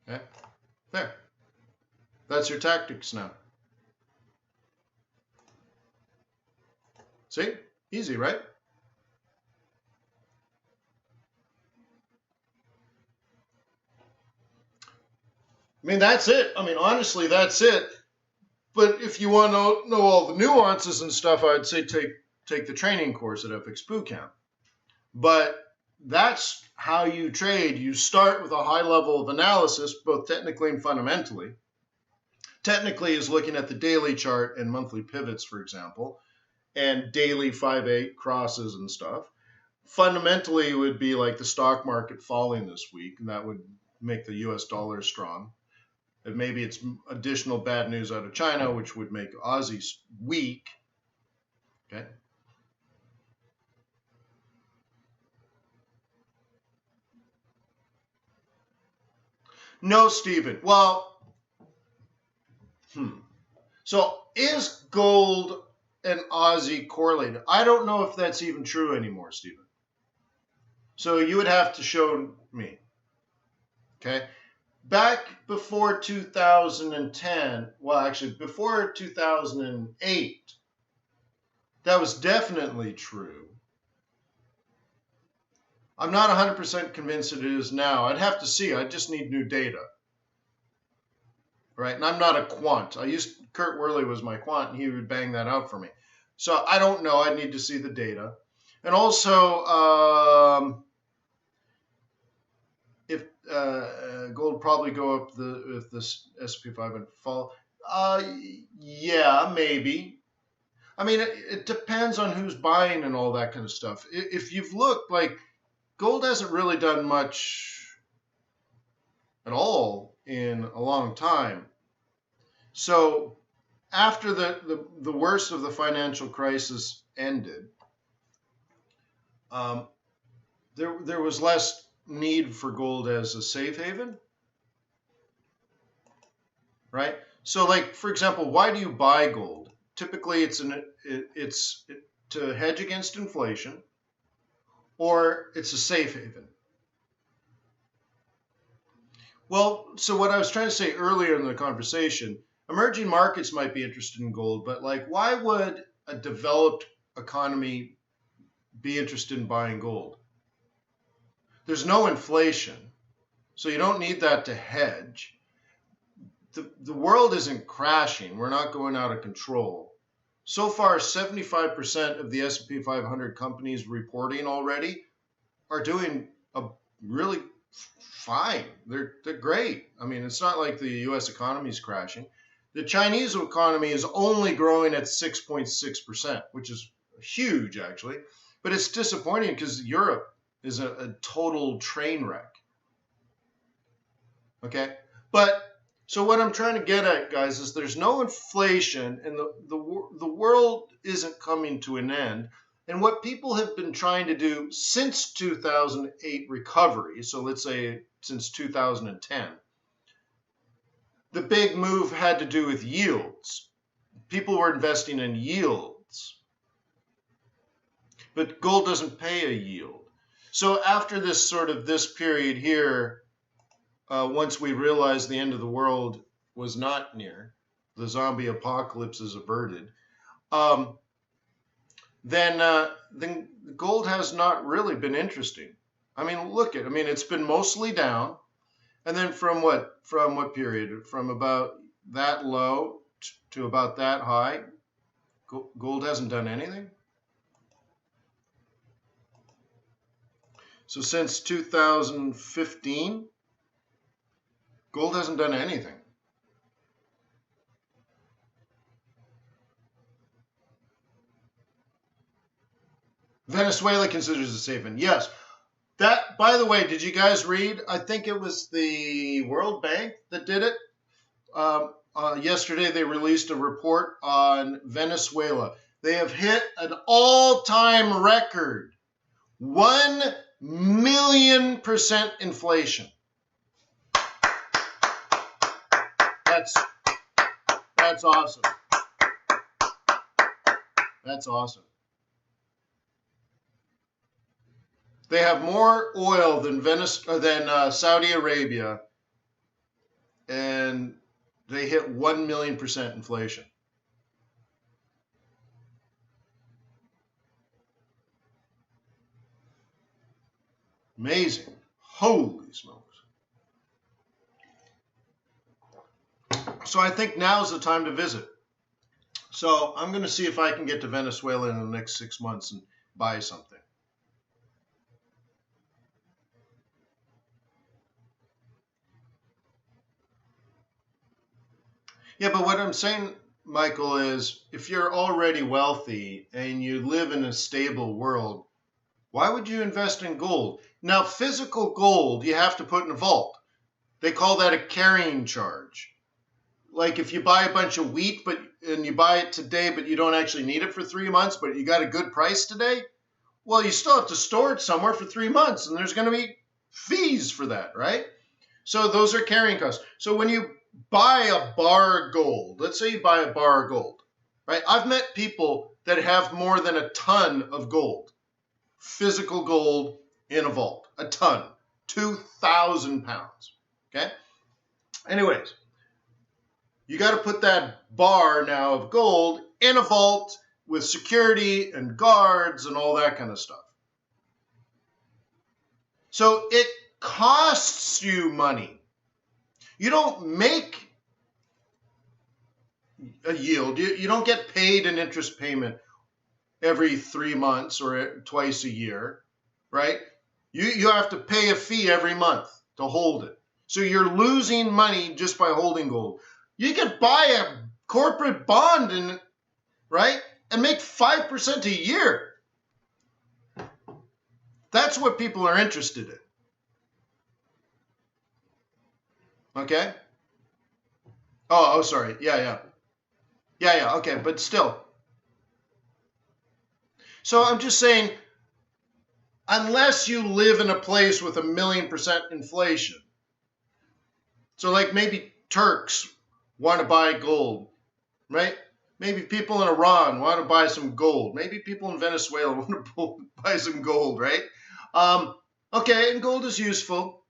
Okay. There. That's your tactics now. See? Easy, right? I mean, that's it. I mean, honestly, that's it. But if you want to know all the nuances and stuff, I'd say take the training course at FX Bootcamp. But that's how you trade. You start with a high level of analysis, both technically and fundamentally. Technically is looking at the daily chart and monthly pivots, for example, and daily 5/8 crosses and stuff. Fundamentally, it would be like the stock market falling this week, and that would make the US dollar strong. And maybe it's additional bad news out of China, which would make Aussies weak. Okay. No, Stephen. Well, so is gold and Aussie correlated? I don't know if that's even true anymore, Stephen. So you would have to show me. Okay. Back before 2010, well, actually before 2008, that was definitely true. I'm not 100% convinced that it is now. I'd have to see. I just need new data. Right? And I'm not a quant. Kurt Worley was my quant, and he would bang that out for me. So I don't know. I need to see the data. And also, if gold probably go up if the S&P 500 fall. Yeah, maybe. I mean, it depends on who's buying and all that kind of stuff. If you've looked, like, gold hasn't really done much at all in a long time. So after the worst of the financial crisis ended, there was less need for gold as a safe haven, right? So, like, for example, why do you buy gold? Typically, it's to hedge against inflation, or it's a safe haven. Well, so what I was trying to say earlier in the conversation, emerging markets might be interested in gold, but, like, why would a developed economy be interested in buying gold? There's no inflation, so you don't need that to hedge. The world isn't crashing. We're not going out of control. So far, 75% of the S&P 500 companies reporting already are doing a really fine. They're great. I mean, it's not like the U.S. economy is crashing. The Chinese economy is only growing at 6.6%, which is huge, actually. But it's disappointing because Europe is a total train wreck. Okay? But so what I'm trying to get at, guys, is there's no inflation, and the world isn't coming to an end. And what people have been trying to do since 2008 recovery, so let's say since 2010, the big move had to do with yields. People were investing in yields. But gold doesn't pay a yield. So after this period here, once we realized the end of the world was not near, the zombie apocalypse is averted, then gold has not really been interesting. I mean, it's been mostly down, and then from what period? From about that low to about that high, gold hasn't done anything. So since 2015, gold hasn't done anything. Venezuela considers it safe haven. Yes. That, by the way, did you guys read? I think it was the World Bank that did it. Yesterday, they released a report on Venezuela. They have hit an all-time record, 1,000,000% inflation. That's awesome. That's awesome. They have more oil than Saudi Arabia, and they hit 1,000,000% inflation. Amazing. Holy smokes. So I think now's the time to visit. So I'm going to see if I can get to Venezuela in the next 6 months and buy something. Yeah, but what I'm saying, Michael, is if you're already wealthy and you live in a stable world, why would you invest in gold? Now, physical gold you have to put in a vault. They call that a carrying charge. Like if you buy a bunch of wheat and you buy it today, but you don't actually need it for 3 months, but you got a good price today, well, you still have to store it somewhere for 3 months, and there's going to be fees for that, right? So those are carrying costs. So when you buy a bar of gold, let's say you buy a bar of gold, right? I've met people that have more than a ton of gold, physical gold in a vault, a ton, 2,000 pounds, okay? Anyways, you got to put that bar now of gold in a vault with security and guards and all that kind of stuff. So it costs you money. You don't make a yield. You don't get paid an interest payment every 3 months or twice a year, right? You have to pay a fee every month to hold it. So you're losing money just by holding gold. You could buy a corporate bond right, and make 5% a year. That's what people are interested in. Okay? Oh, sorry. Yeah. Okay, but still. So I'm just saying, unless you live in a place with 1,000,000% inflation, so like maybe Turks want to buy gold, right? Maybe people in Iran want to buy some gold. Maybe people in Venezuela want to buy some gold, right? Okay, and gold is useful.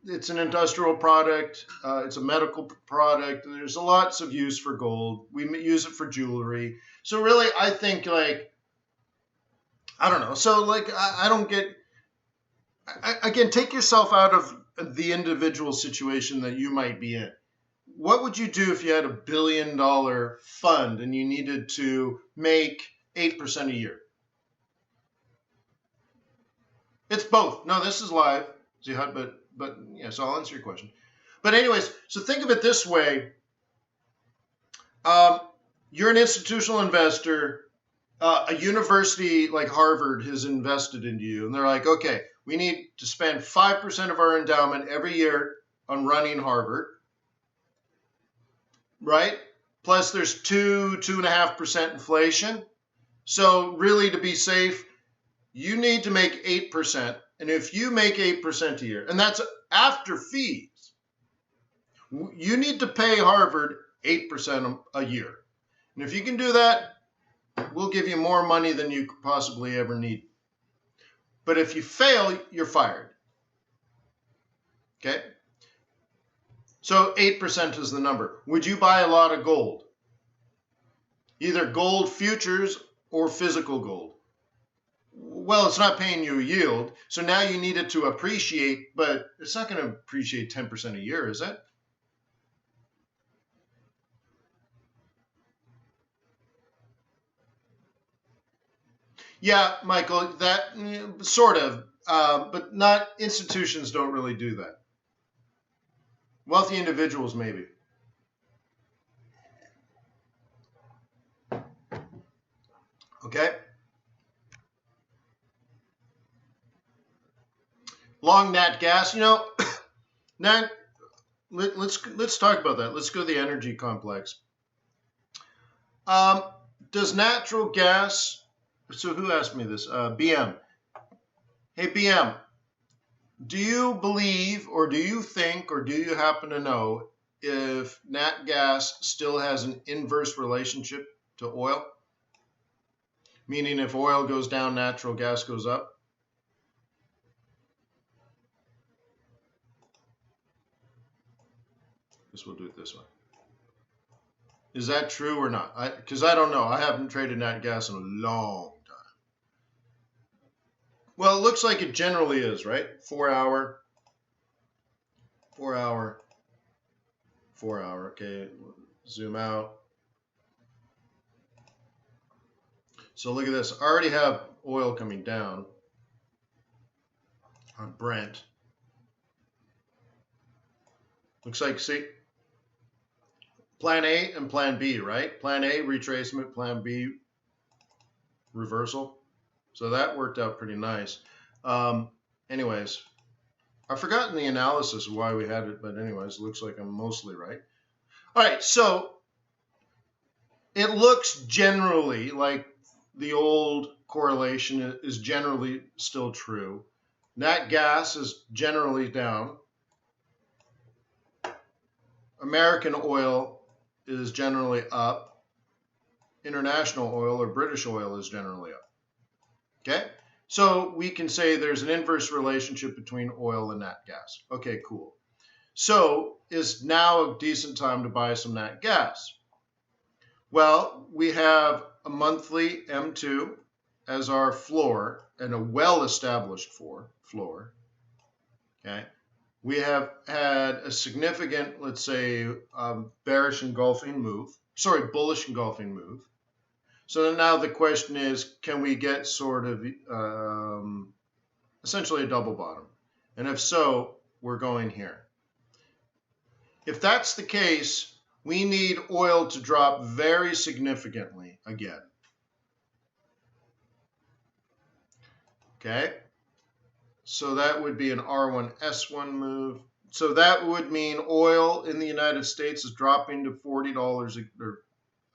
It's an industrial product. It's a medical product. There's lots of use for gold. We use it for jewelry. So really, I think I don't know. So I don't get. Again, take yourself out of the individual situation that you might be in. What would you do if you had $1 billion fund and you needed to make 8% a year? It's both. No, this is live, Zihad, but yeah, so I'll answer your question. But anyways, so think of it this way. You're an institutional investor. A university like Harvard has invested into you, and they're like, okay, we need to spend 5% of our endowment every year on running Harvard, right? Plus there's 2.5% inflation. So really to be safe, you need to make 8%. And if you make 8% a year, and that's after fees, you need to pay Harvard 8% a year. And if you can do that, we'll give you more money than you could possibly ever need. But if you fail, you're fired. Okay? So 8% is the number. Would you buy a lot of gold? Either gold futures or physical gold. Well, it's not paying you a yield, so now you need it to appreciate, but it's not going to appreciate 10% a year, is it? Yeah, Michael, that sort of, but not institutions don't really do that. Wealthy individuals, maybe. Okay. Long nat gas, nat. Let's talk about that. Let's go to the energy complex. Does natural gas? So who asked me this? BM. Hey BM, do you believe, or do you think, or do you happen to know if nat gas still has an inverse relationship to oil? Meaning if oil goes down, natural gas goes up? Guess we'll do it this way. Is that true or not? Because I don't know. I haven't traded nat gas in a long time. Well, it looks like it generally is, right? 4 hour. Okay, zoom out. So look at this. I already have oil coming down on Brent. Looks like, see, plan A and plan B, right? Plan A, retracement, plan B, reversal. So that worked out pretty nice. Anyways, I've forgotten the analysis of why we had it, but anyways, it looks like I'm mostly right. All right, so it looks generally like the old correlation is generally still true. Nat gas is generally down. American oil is generally up. International oil or British oil is generally up. Okay? So we can say there's an inverse relationship between oil and nat gas. Okay, cool. So is now a decent time to buy some nat gas? Well, we have a monthly M2 as our floor and a well-established floor. Okay? We have had a significant, let's say, bullish engulfing move. So now the question is, can we get sort of essentially a double bottom? And if so, we're going here. If that's the case, we need oil to drop very significantly again. Okay? So that would be an R1, S1 move. So that would mean oil in the United States is dropping to $40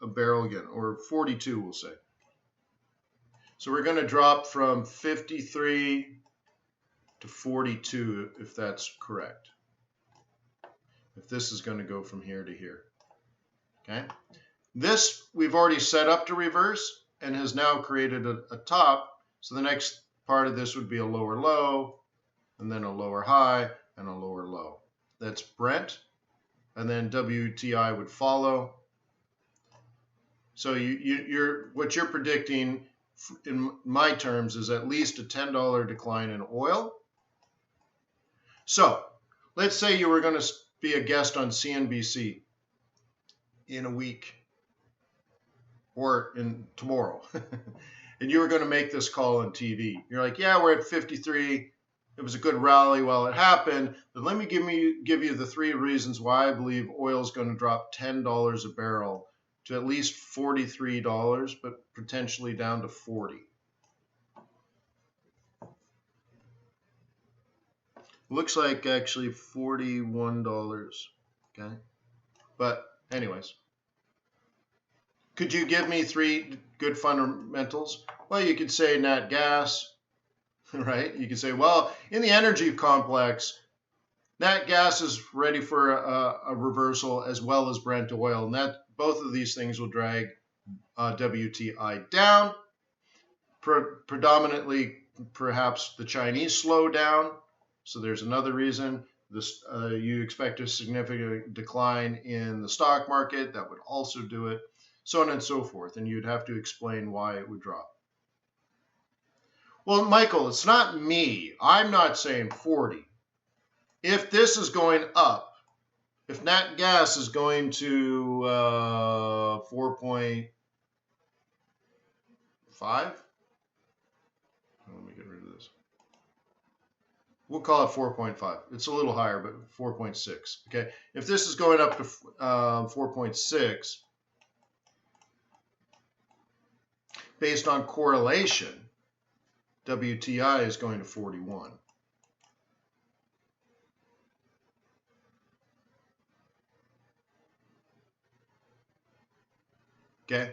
a barrel again, or 42, we'll say. So we're going to drop from 53 to 42, if that's correct. If this is going to go from here to here. Okay? This we've already set up to reverse and has now created a top. So the next part of this would be a lower low, and then a lower high, and a lower low. That's Brent, and then WTI would follow. So what you're predicting, in my terms, is at least a $10 decline in oil. So let's say you were going to be a guest on CNBC in a week or in tomorrow. And you were going to make this call on TV. You're like, yeah, we're at 53. It was a good rally while it happened. But let me give you the 3 reasons why I believe oil is going to drop $10 a barrel to at least $43, but potentially down to 40. Looks like actually $41. Okay. But anyways. Could you give me 3 good fundamentals? Well, you could say nat gas, right? You could say, well, in the energy complex, nat gas is ready for a reversal as well as Brent oil. And both of these things will drag WTI down. Predominantly, perhaps the Chinese slowdown. So there's another reason. You expect a significant decline in the stock market. That would also do it. So on and so forth, and you'd have to explain why it would drop. Well, Michael, it's not me. I'm not saying 40. If this is going up, if nat gas is going to 4.5, let me get rid of this. We'll call it 4.5. It's a little higher, but 4.6. Okay, if this is going up to 4.6, based on correlation, WTI is going to 41. Okay?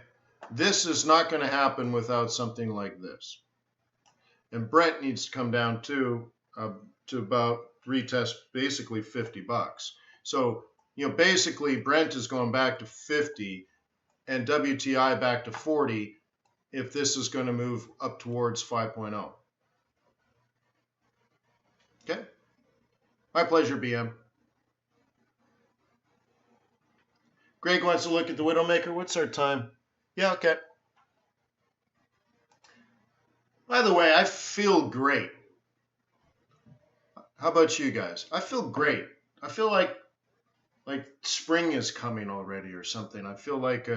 This is not going to happen without something like this. And Brent needs to come down to about retest basically $50. So, basically Brent is going back to 50 and WTI back to 40 if this is going to move up towards 5.0. Okay? My pleasure, BM. Greg wants to look at the Widowmaker. What's our time? Yeah, okay. By the way, I feel great. How about you guys? I feel great. I feel like spring is coming already or something. I feel like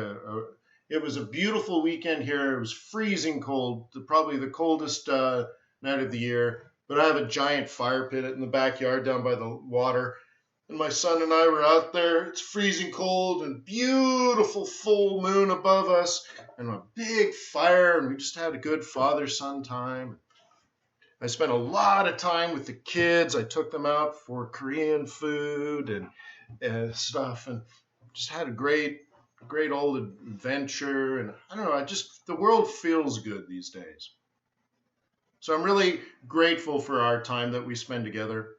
It was a beautiful weekend here. It was freezing cold, probably the coldest night of the year. But I have a giant fire pit in the backyard down by the water. And my son and I were out there. It's freezing cold and beautiful full moon above us and a big fire. And we just had a good father-son time. I spent a lot of time with the kids. I took them out for Korean food and stuff and just had a great old adventure. And I don't know, the world feels good these days. So I'm really grateful for our time that we spend together.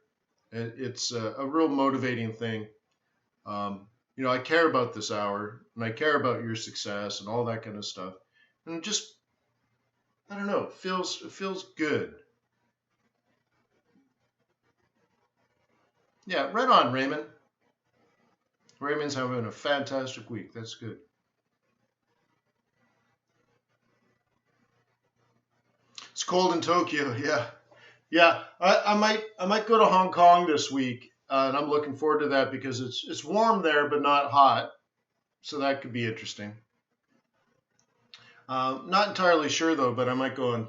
It's a real motivating thing. I care about this hour, and I care about your success and all that kind of stuff. And just, I don't know, it feels good. Yeah, right on, Raymond. Raymond's having a fantastic week. That's good. It's cold in Tokyo, yeah. Yeah, I might go to Hong Kong this week, and I'm looking forward to that because it's warm there but not hot, so that could be interesting. Not entirely sure though, but I might go and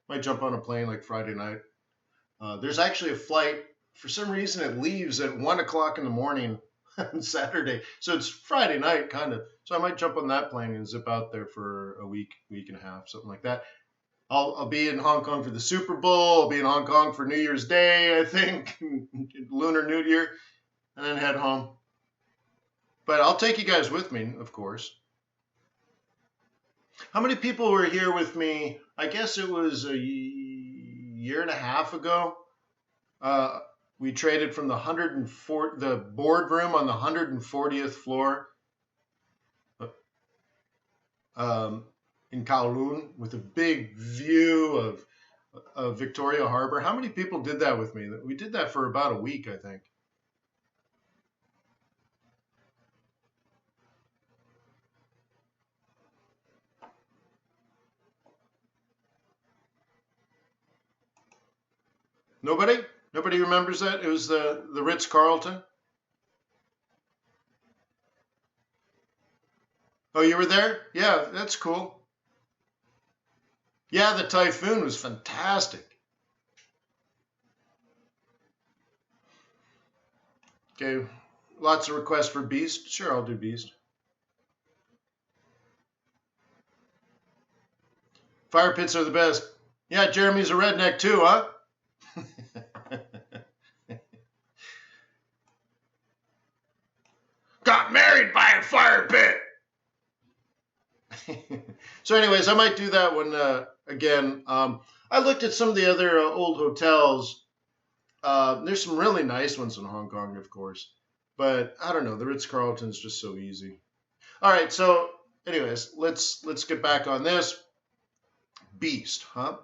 might jump on a plane like Friday night. There's actually a flight. For some reason, it leaves at 1 o'clock in the morning on Saturday, so it's Friday night kind of. So I might jump on that plane and zip out there for a week and a half, something like that. I'll be in Hong Kong for the Super Bowl. I'll be in Hong Kong for New Year's Day, I think, Lunar New Year, and then head home. But I'll take you guys with me, of course. How many people were here with me? I guess it was a year and a half ago. We traded from the boardroom on the 140th floor. In Kowloon with a big view of Victoria Harbor. How many people did that with me? We did that for about a week, I think. Nobody? Nobody remembers that? It was the Ritz-Carlton? Oh, you were there? Yeah, that's cool. Yeah, the typhoon was fantastic. Okay, lots of requests for Beast. Sure, I'll do Beast. Fire pits are the best. Yeah, Jeremy's a redneck too, huh? Got married by a fire pit. So anyways, I might do that one again. I looked at some of the other old hotels. There's some really nice ones in Hong Kong, of course. But I don't know, the Ritz-Carlton's just so easy. All right, so anyways, let's get back on this. Beast, huh?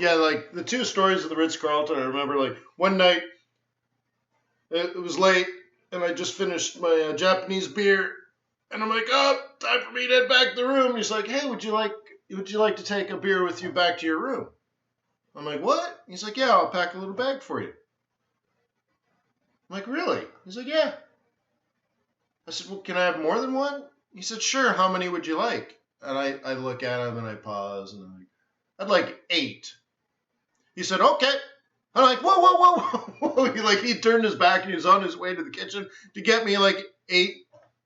Yeah, like the two stories of the Ritz-Carlton, I remember like one night, it was late, and I just finished my Japanese beer, and I'm like, oh, time for me to head back to the room. He's like, hey, would you like to take a beer with you back to your room? I'm like, what? He's like, yeah, I'll pack a little bag for you. I'm like, really? He's like, yeah. I said, well, can I have more than one? He said, sure, how many would you like? And I look at him, and I pause, and I'm like, I'd like 8. He said, okay. I'm like, whoa, whoa, whoa, whoa. He turned his back and he was on his way to the kitchen to get me like 8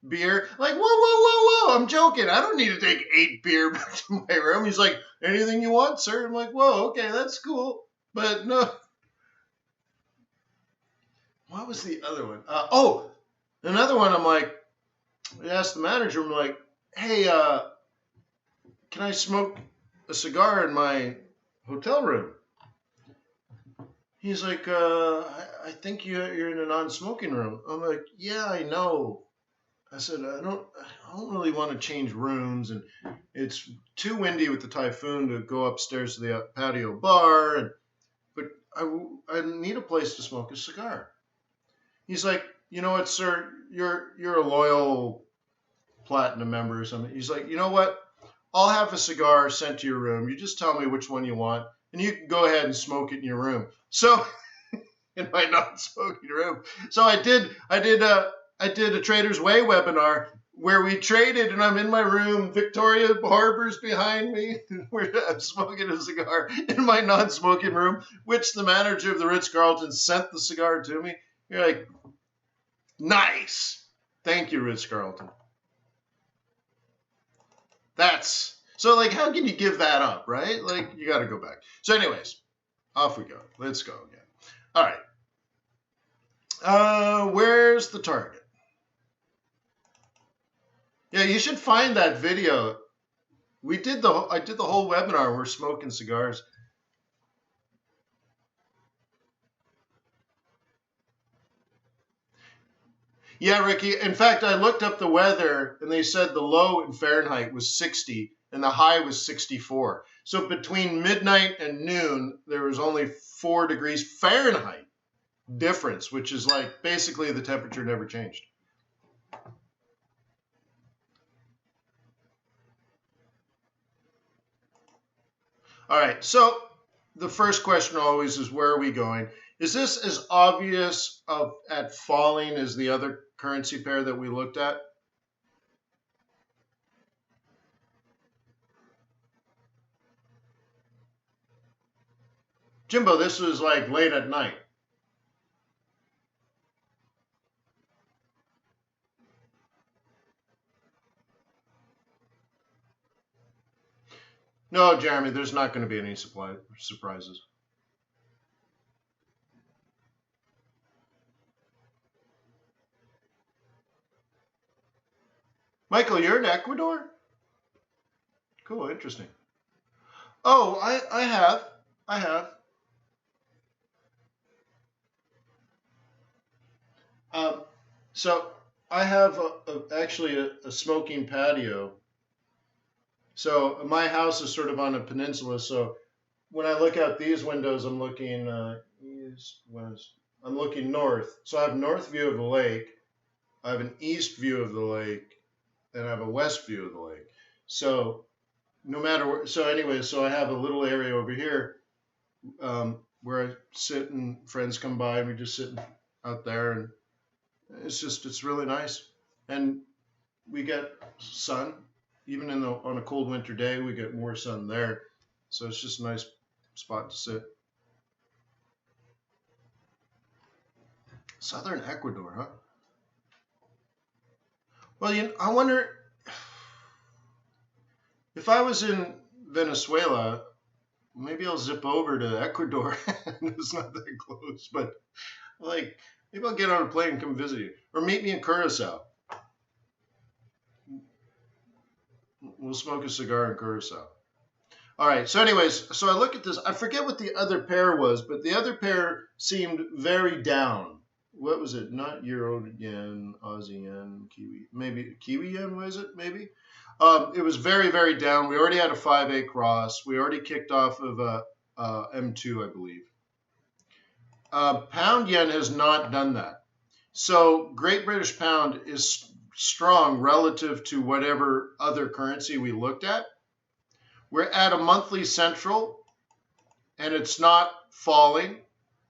beer. I'm like, whoa, whoa, whoa, whoa. I'm joking. I don't need to take 8 beer back to my room. He's like, anything you want, sir? I'm like, whoa, okay, that's cool. But no. What was the other one? Another one. I'm like, I asked the manager, I'm like, hey, can I smoke a cigar in my hotel room? He's like, I think you're in a non-smoking room. I'm like, yeah, I know. I said, I don't really want to change rooms, and it's too windy with the typhoon to go upstairs to the patio bar, but I need a place to smoke a cigar. He's like, you know what, sir, you're a loyal platinum member or something. He's like, you know what? I'll have a cigar sent to your room. You just tell me which one you want, and you can go ahead and smoke it in your room. So in my non-smoking room. So I did a Trader's Way webinar where we traded, and I'm in my room. Victoria Harbor's behind me. I'm smoking a cigar in my non-smoking room, which the manager of the Ritz-Carlton sent the cigar to me. You're like, nice. Thank you, Ritz-Carlton. That's so like, how can you give that up, right? Like, you got to go back. So anyways, off we go. Let's go again. All right. Where's the target? Yeah, you should find that video. I did the whole webinar. We're smoking cigars. Yeah, Ricky. In fact, I looked up the weather, and they said the low in Fahrenheit was 60, and the high was 64. So between midnight and noon, there was only 4 degrees Fahrenheit difference, which is like basically the temperature never changed. All right, so the first question always is, where are we going? Is this as obvious at falling as the other currency pair that we looked at? Jimbo, this was like late at night. No, Jeremy, there's not going to be any surprises. Michael, you're in Ecuador? Cool, interesting. Oh, I have. So I have actually a smoking patio. So my house is sort of on a peninsula. So when I look out these windows, I'm looking east, west. I'm looking north. So I have north view of the lake. I have an east view of the lake, and I have a west view of the lake. So no matter where. So anyway, so I have a little area over here where I sit and friends come by, and we just sit out there, and it's really nice. And we get sun. Even on a cold winter day, we get more sun there. So it's just a nice spot to sit. Southern Ecuador, huh? Well, I wonder if I was in Venezuela, maybe I'll zip over to Ecuador. It's not that close, but like, maybe I'll get on a plane and come visit you. Or meet me in Curacao. We'll smoke a cigar in Curacao. All right. So anyways, so I look at this. I forget what the other pair was, but the other pair seemed very down. What was it? Not Euro yen, Aussie yen, Kiwi. Maybe Kiwi yen, was it? Maybe. It was very, very down. We already had a 5A cross. We already kicked off of a M2, I believe. Pound yen has not done that. So Great British Pound is strong relative to whatever other currency we looked at. We're at a monthly central, and it's not falling.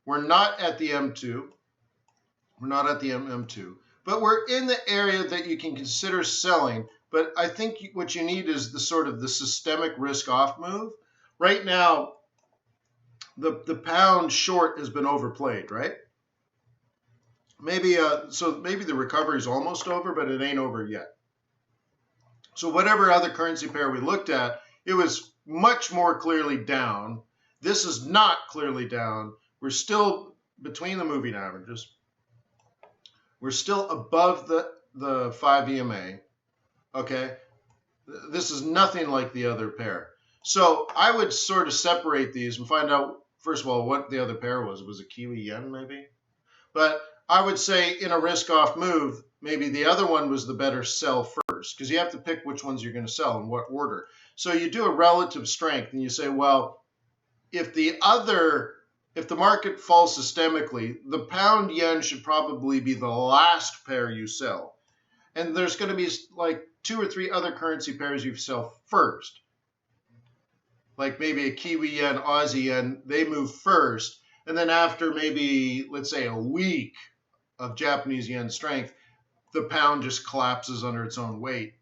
We're not at the M2. We're not at the M2, but we're in the area that you can consider selling. But I think what you need is the sort of the systemic risk off move. Right now, the pound short has been overplayed, right? Maybe maybe the recovery is almost over, but it ain't over yet. So whatever other currency pair we looked at, it was much more clearly down. This is not clearly down. We're still between the moving averages. We're still above the 5 EMA. Okay, this is nothing like the other pair. So I would sort of separate these and find out, first of all, what the other pair was. Was it Kiwi yen, maybe? But I would say in a risk-off move, maybe the other one was the better sell first, because you have to pick which ones you're going to sell in what order. So you do a relative strength, and you say, well, if the market falls systemically, the pound yen should probably be the last pair you sell. And there's going to be like 2 or 3 other currency pairs you sell first. Like maybe a Kiwi yen, Aussie yen, they move first. And then after maybe, let's say, a week of Japanese yen strength, the pound just collapses under its own weight.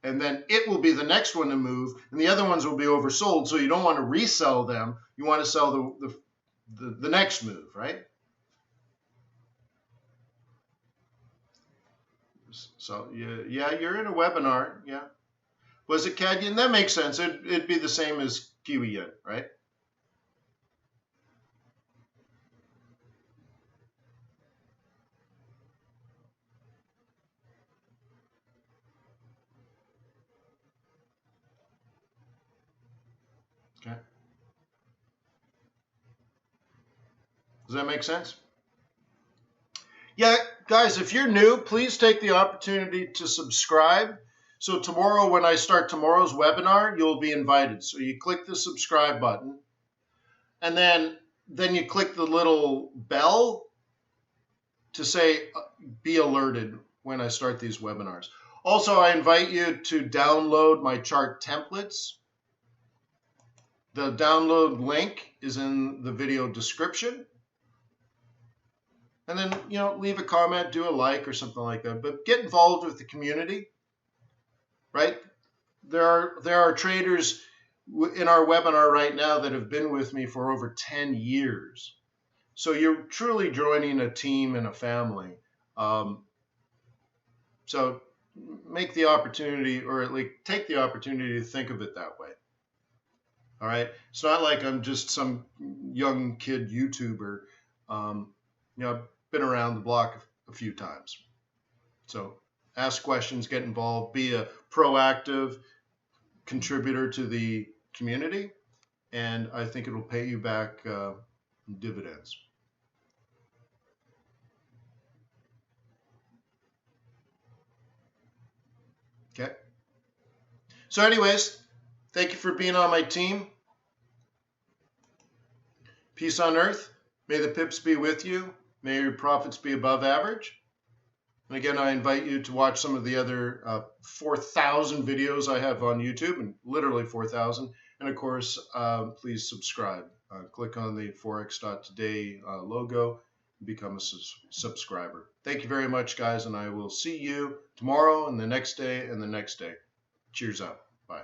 And then it will be the next one to move, and the other ones will be oversold. So you don't want to resell them. You want to sell the next move, right? So yeah, you're in a webinar. Yeah. Was it CAD yen? That makes sense. It'd be the same as Kiwi yen, right? Okay. Does that make sense? Yeah, guys, if you're new, please take the opportunity to subscribe. So tomorrow, when I start tomorrow's webinar, you'll be invited. So you click the subscribe button, and then you click the little bell to say be alerted when I start these webinars. Also, I invite you to download my chart templates. The download link is in the video description. And then, leave a comment, do a like or something like that. But get involved with the community, right? There are traders in our webinar right now that have been with me for over 10 years. So you're truly joining a team and a family. So make the opportunity, or at least take the opportunity to think of it that way. All right. It's not like I'm just some young kid YouTuber. I've been around the block a few times. So ask questions, get involved, be a proactive contributor to the community, and I think it'll pay you back dividends. Okay. So anyways, thank you for being on my team. Peace on earth. May the pips be with you. May your profits be above average. And again, I invite you to watch some of the other 4,000 videos I have on YouTube, and literally 4,000. And of course, please subscribe. Click on the Forex.Today logo and become a subscriber. Thank you very much, guys, and I will see you tomorrow and the next day and the next day. Cheers up. Bye.